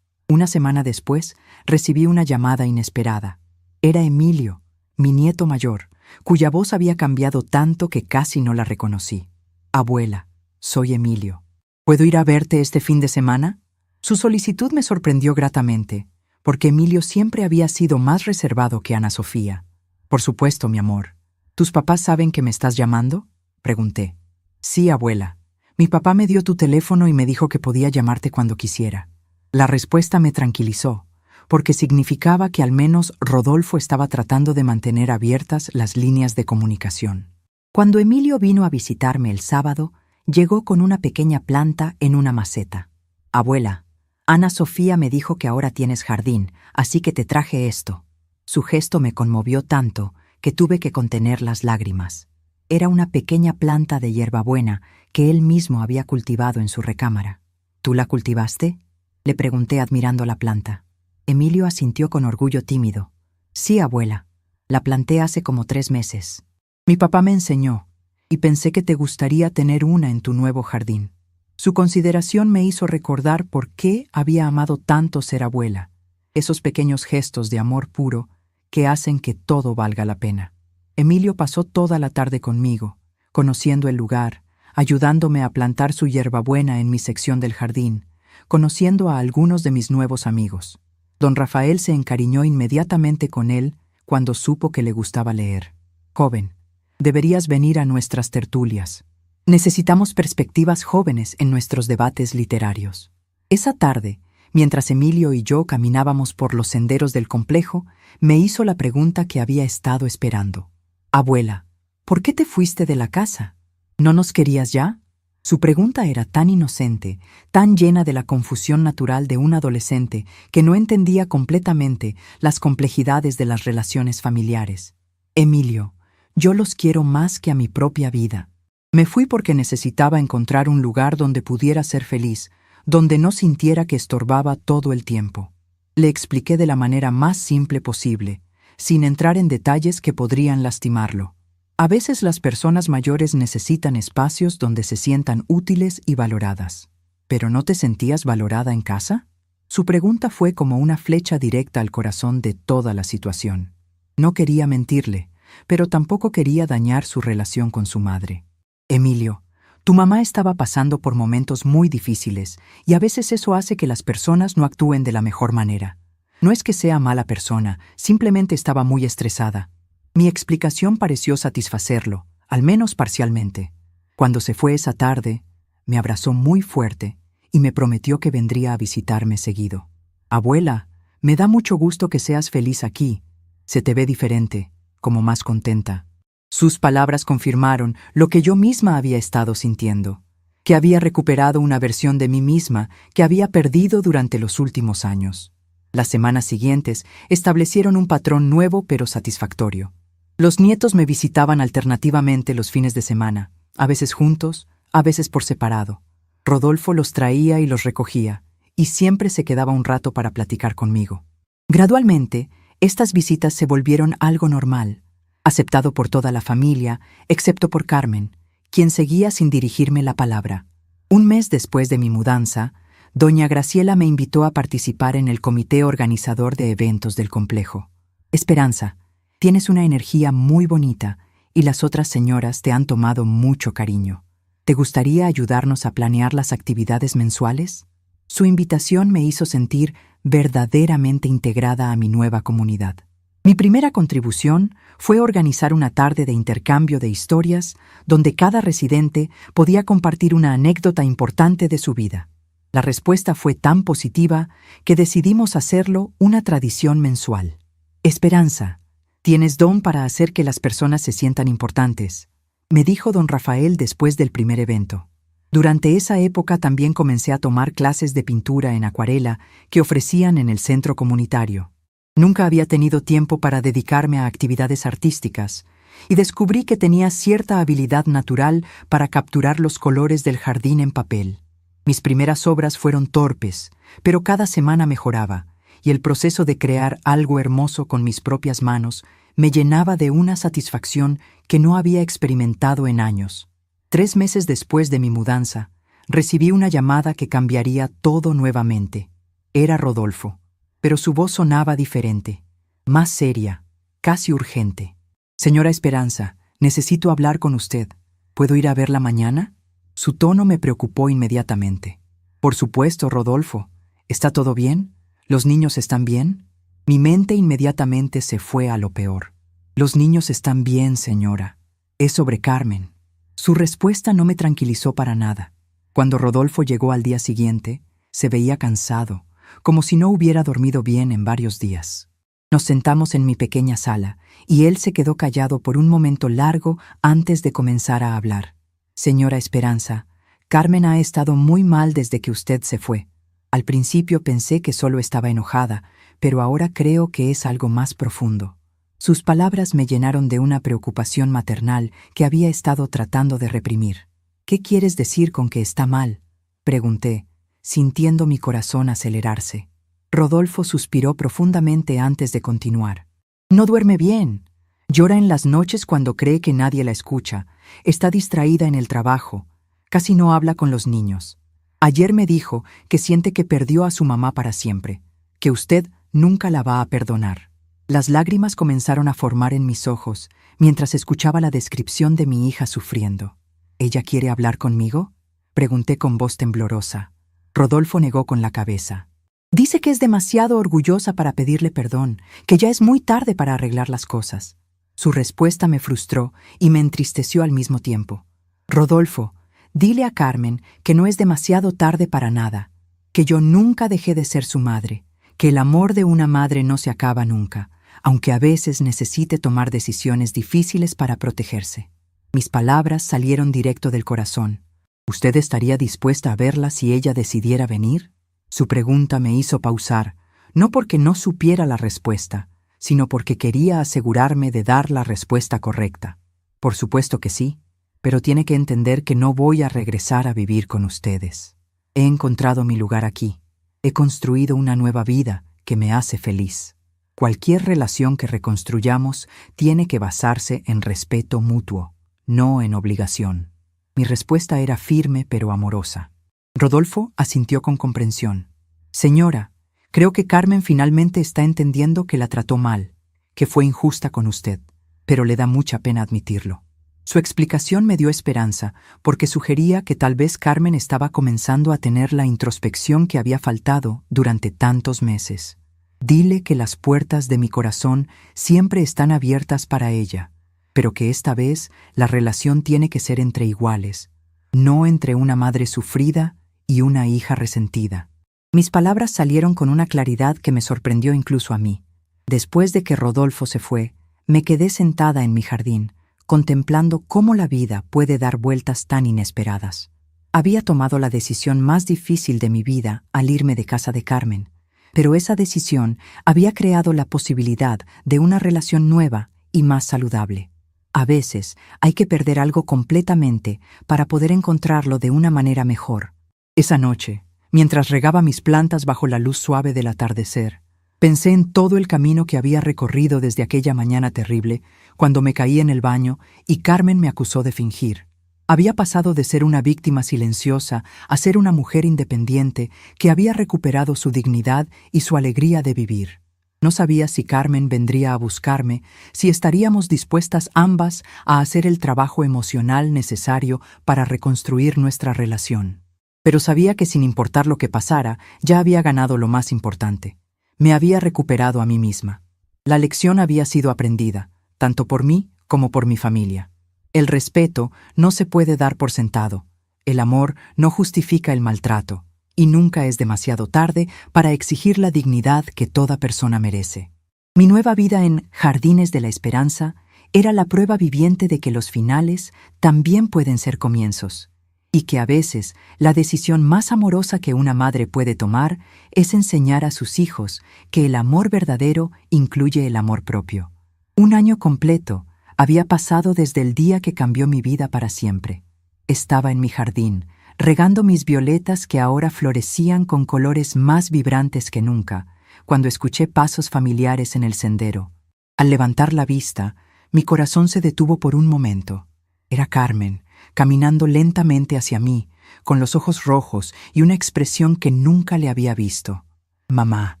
Una semana después, recibí una llamada inesperada. Era Emilio, mi nieto mayor, cuya voz había cambiado tanto que casi no la reconocí. Abuela, soy Emilio. ¿Puedo ir a verte este fin de semana? Su solicitud me sorprendió gratamente, porque Emilio siempre había sido más reservado que Ana Sofía. Por supuesto, mi amor. ¿Tus papás saben que me estás llamando?, pregunté. Sí, abuela. Mi papá me dio tu teléfono y me dijo que podía llamarte cuando quisiera. La respuesta me tranquilizó, porque significaba que al menos Rodolfo estaba tratando de mantener abiertas las líneas de comunicación. Cuando Emilio vino a visitarme el sábado, llegó con una pequeña planta en una maceta. Abuela, Ana Sofía me dijo que ahora tienes jardín, así que te traje esto. Su gesto me conmovió tanto que tuve que contener las lágrimas. Era una pequeña planta de hierbabuena que él mismo había cultivado en su recámara. ¿Tú la cultivaste?, le pregunté admirando la planta. Emilio asintió con orgullo tímido. Sí, abuela. La planté hace como 3 meses. Mi papá me enseñó, y pensé que te gustaría tener una en tu nuevo jardín. Su consideración me hizo recordar por qué había amado tanto ser abuela, esos pequeños gestos de amor puro que hacen que todo valga la pena. Emilio pasó toda la tarde conmigo, conociendo el lugar, ayudándome a plantar su hierbabuena en mi sección del jardín, conociendo a algunos de mis nuevos amigos. Don Rafael se encariñó inmediatamente con él cuando supo que le gustaba leer. Joven, deberías venir a nuestras tertulias. Necesitamos perspectivas jóvenes en nuestros debates literarios. Esa tarde, mientras Emilio y yo caminábamos por los senderos del complejo, me hizo la pregunta que había estado esperando. Abuela, ¿por qué te fuiste de la casa? ¿No nos querías ya? Su pregunta era tan inocente, tan llena de la confusión natural de un adolescente que no entendía completamente las complejidades de las relaciones familiares. Emilio, Yo los quiero más que a mi propia vida. Me fui porque necesitaba encontrar un lugar donde pudiera ser feliz, donde no sintiera que estorbaba todo el tiempo. Le expliqué de la manera más simple posible, sin entrar en detalles que podrían lastimarlo. A veces las personas mayores necesitan espacios donde se sientan útiles y valoradas. ¿Pero no te sentías valorada en casa? Su pregunta fue como una flecha directa al corazón de toda la situación. No quería mentirle, pero tampoco quería dañar su relación con su madre. Emilio, tu mamá estaba pasando por momentos muy difíciles y a veces eso hace que las personas no actúen de la mejor manera. No es que sea mala persona, simplemente estaba muy estresada. Mi explicación pareció satisfacerlo, al menos parcialmente. Cuando se fue esa tarde, me abrazó muy fuerte y me prometió que vendría a visitarme seguido. Abuela, me da mucho gusto que seas feliz aquí. Se te ve diferente, como más contenta. Sus palabras confirmaron lo que yo misma había estado sintiendo, que había recuperado una versión de mí misma que había perdido durante los últimos años. Las semanas siguientes establecieron un patrón nuevo pero satisfactorio. Los nietos me visitaban alternativamente los fines de semana, a veces juntos, a veces por separado. Rodolfo los traía y los recogía, y siempre se quedaba un rato para platicar conmigo. Gradualmente, estas visitas se volvieron algo normal, aceptado por toda la familia, excepto por Carmen, quien seguía sin dirigirme la palabra. Un mes después de mi mudanza, doña Graciela me invitó a participar en el comité organizador de eventos del complejo. Esperanza, tienes una energía muy bonita y las otras señoras te han tomado mucho cariño. ¿Te gustaría ayudarnos a planear las actividades mensuales? Su invitación me hizo sentir verdaderamente integrada a mi nueva comunidad. Mi primera contribución fue organizar una tarde de intercambio de historias donde cada residente podía compartir una anécdota importante de su vida. La respuesta fue tan positiva que decidimos hacerlo una tradición mensual. Esperanza, tienes don para hacer que las personas se sientan importantes, me dijo don Rafael después del primer evento. Durante esa época también comencé a tomar clases de pintura en acuarela que ofrecían en el centro comunitario. Nunca había tenido tiempo para dedicarme a actividades artísticas y descubrí que tenía cierta habilidad natural para capturar los colores del jardín en papel. Mis primeras obras fueron torpes, pero cada semana mejoraba, y el proceso de crear algo hermoso con mis propias manos me llenaba de una satisfacción que no había experimentado en años. 3 meses después de mi mudanza, recibí una llamada que cambiaría todo nuevamente. Era Rodolfo, pero su voz sonaba diferente, más seria, casi urgente. Señora Esperanza, necesito hablar con usted. ¿Puedo ir a verla mañana? Su tono me preocupó inmediatamente. Por supuesto, Rodolfo. ¿Está todo bien? ¿Los niños están bien? Mi mente inmediatamente se fue a lo peor. Los niños están bien, señora. Es sobre Carmen. Su respuesta no me tranquilizó para nada. Cuando Rodolfo llegó al día siguiente, se veía cansado, como si no hubiera dormido bien en varios días. Nos sentamos en mi pequeña sala, y él se quedó callado por un momento largo antes de comenzar a hablar. Señora Esperanza, Carmen ha estado muy mal desde que usted se fue. Al principio pensé que solo estaba enojada, pero ahora creo que es algo más profundo. Sus palabras me llenaron de una preocupación maternal que había estado tratando de reprimir. ¿Qué quieres decir con que está mal?, pregunté, sintiendo mi corazón acelerarse. Rodolfo suspiró profundamente antes de continuar. No duerme bien. Llora en las noches cuando cree que nadie la escucha. Está distraída en el trabajo. Casi no habla con los niños. Ayer me dijo que siente que perdió a su mamá para siempre, que usted nunca la va a perdonar. Las lágrimas comenzaron a formar en mis ojos mientras escuchaba la descripción de mi hija sufriendo. ¿Ella quiere hablar conmigo?, pregunté con voz temblorosa. Rodolfo negó con la cabeza. Dice que es demasiado orgullosa para pedirle perdón, que ya es muy tarde para arreglar las cosas. Su respuesta me frustró y me entristeció al mismo tiempo. Rodolfo, dile a Carmen que no es demasiado tarde para nada, que yo nunca dejé de ser su madre, que el amor de una madre no se acaba nunca, aunque a veces necesite tomar decisiones difíciles para protegerse. Mis palabras salieron directo del corazón. ¿Usted estaría dispuesta a verla si ella decidiera venir? Su pregunta me hizo pausar, no porque no supiera la respuesta, sino porque quería asegurarme de dar la respuesta correcta. Por supuesto que sí, pero tiene que entender que no voy a regresar a vivir con ustedes. He encontrado mi lugar aquí. He construido una nueva vida que me hace feliz. Cualquier relación que reconstruyamos tiene que basarse en respeto mutuo, no en obligación. Mi respuesta era firme pero amorosa. Rodolfo asintió con comprensión. Señora, creo que Carmen finalmente está entendiendo que la trató mal, que fue injusta con usted, pero le da mucha pena admitirlo. Su explicación me dio esperanza, porque sugería que tal vez Carmen estaba comenzando a tener la introspección que había faltado durante tantos meses. Dile que las puertas de mi corazón siempre están abiertas para ella, pero que esta vez la relación tiene que ser entre iguales, no entre una madre sufrida y una hija resentida. Mis palabras salieron con una claridad que me sorprendió incluso a mí. Después de que Rodolfo se fue, me quedé sentada en mi jardín, contemplando cómo la vida puede dar vueltas tan inesperadas. Había tomado la decisión más difícil de mi vida al irme de casa de Carmen, pero esa decisión había creado la posibilidad de una relación nueva y más saludable. A veces hay que perder algo completamente para poder encontrarlo de una manera mejor. Esa noche, mientras regaba mis plantas bajo la luz suave del atardecer, pensé en todo el camino que había recorrido desde aquella mañana terrible, cuando me caí en el baño y Carmen me acusó de fingir. Había pasado de ser una víctima silenciosa a ser una mujer independiente que había recuperado su dignidad y su alegría de vivir. No sabía si Carmen vendría a buscarme, si estaríamos dispuestas ambas a hacer el trabajo emocional necesario para reconstruir nuestra relación. Pero sabía que sin importar lo que pasara, ya había ganado lo más importante. Me había recuperado a mí misma. La lección había sido aprendida, tanto por mí como por mi familia. El respeto no se puede dar por sentado. El amor no justifica el maltrato. Y nunca es demasiado tarde para exigir la dignidad que toda persona merece. Mi nueva vida en Jardines de la Esperanza era la prueba viviente de que los finales también pueden ser comienzos, y que a veces la decisión más amorosa que una madre puede tomar es enseñar a sus hijos que el amor verdadero incluye el amor propio. Un año completo había pasado desde el día que cambió mi vida para siempre. Estaba en mi jardín, regando mis violetas que ahora florecían con colores más vibrantes que nunca, cuando escuché pasos familiares en el sendero. Al levantar la vista, mi corazón se detuvo por un momento. Era Carmen, caminando lentamente hacia mí, con los ojos rojos y una expresión que nunca le había visto. «Mamá»,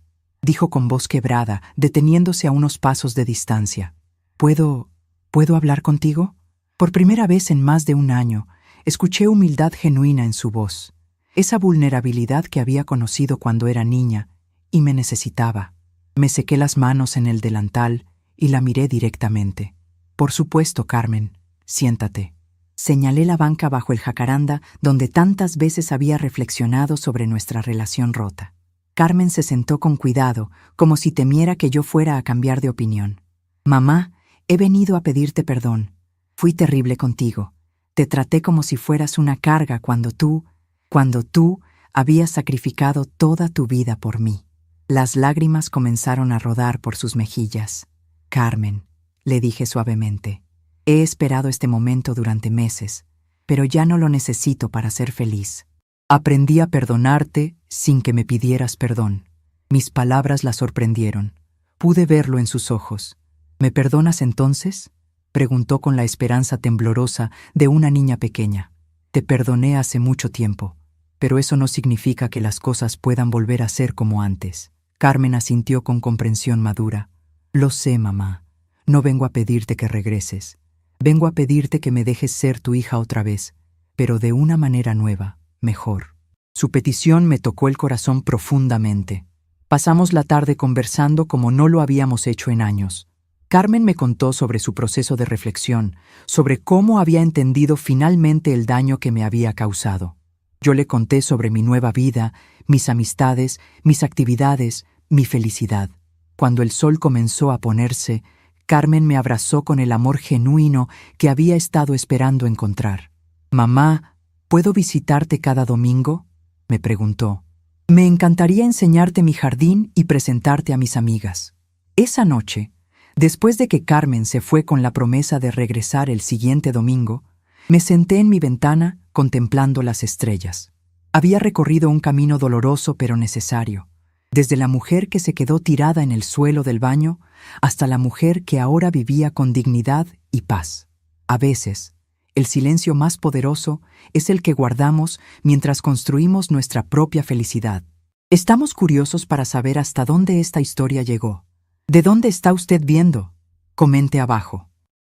dijo con voz quebrada, deteniéndose a unos pasos de distancia. ¿Puedo hablar contigo?» Por primera vez en más de un año, escuché humildad genuina en su voz, esa vulnerabilidad que había conocido cuando era niña y me necesitaba. Me sequé las manos en el delantal y la miré directamente. «Por supuesto, Carmen, siéntate». Señalé la banca bajo el jacaranda donde tantas veces había reflexionado sobre nuestra relación rota. Carmen se sentó con cuidado, como si temiera que yo fuera a cambiar de opinión. «Mamá, he venido a pedirte perdón. Fui terrible contigo. Te traté como si fueras una carga cuando tú habías sacrificado toda tu vida por mí». Las lágrimas comenzaron a rodar por sus mejillas. «Carmen», le dije suavemente, «he esperado este momento durante meses, pero ya no lo necesito para ser feliz. Aprendí a perdonarte sin que me pidieras perdón». Mis palabras la sorprendieron. Pude verlo en sus ojos. «¿Me perdonas entonces?», preguntó con la esperanza temblorosa de una niña pequeña. «Te perdoné hace mucho tiempo, pero eso no significa que las cosas puedan volver a ser como antes». Carmen asintió con comprensión madura. «Lo sé, mamá. No vengo a pedirte que regreses. Vengo a pedirte que me dejes ser tu hija otra vez, pero de una manera nueva, mejor». Su petición me tocó el corazón profundamente. Pasamos la tarde conversando como no lo habíamos hecho en años. Carmen me contó sobre su proceso de reflexión, sobre cómo había entendido finalmente el daño que me había causado. Yo le conté sobre mi nueva vida, mis amistades, mis actividades, mi felicidad. Cuando el sol comenzó a ponerse, Carmen me abrazó con el amor genuino que había estado esperando encontrar. «Mamá, ¿puedo visitarte cada domingo?», me preguntó. «Me encantaría enseñarte mi jardín y presentarte a mis amigas». Esa noche, Después de que Carmen se fue con la promesa de regresar el siguiente domingo, me senté en mi ventana contemplando las estrellas. Había recorrido un camino doloroso pero necesario, desde la mujer que se quedó tirada en el suelo del baño hasta la mujer que ahora vivía con dignidad y paz. A veces, el silencio más poderoso es el que guardamos mientras construimos nuestra propia felicidad. Estamos curiosos para saber hasta dónde esta historia llegó. ¿De dónde está usted viendo? Comente abajo.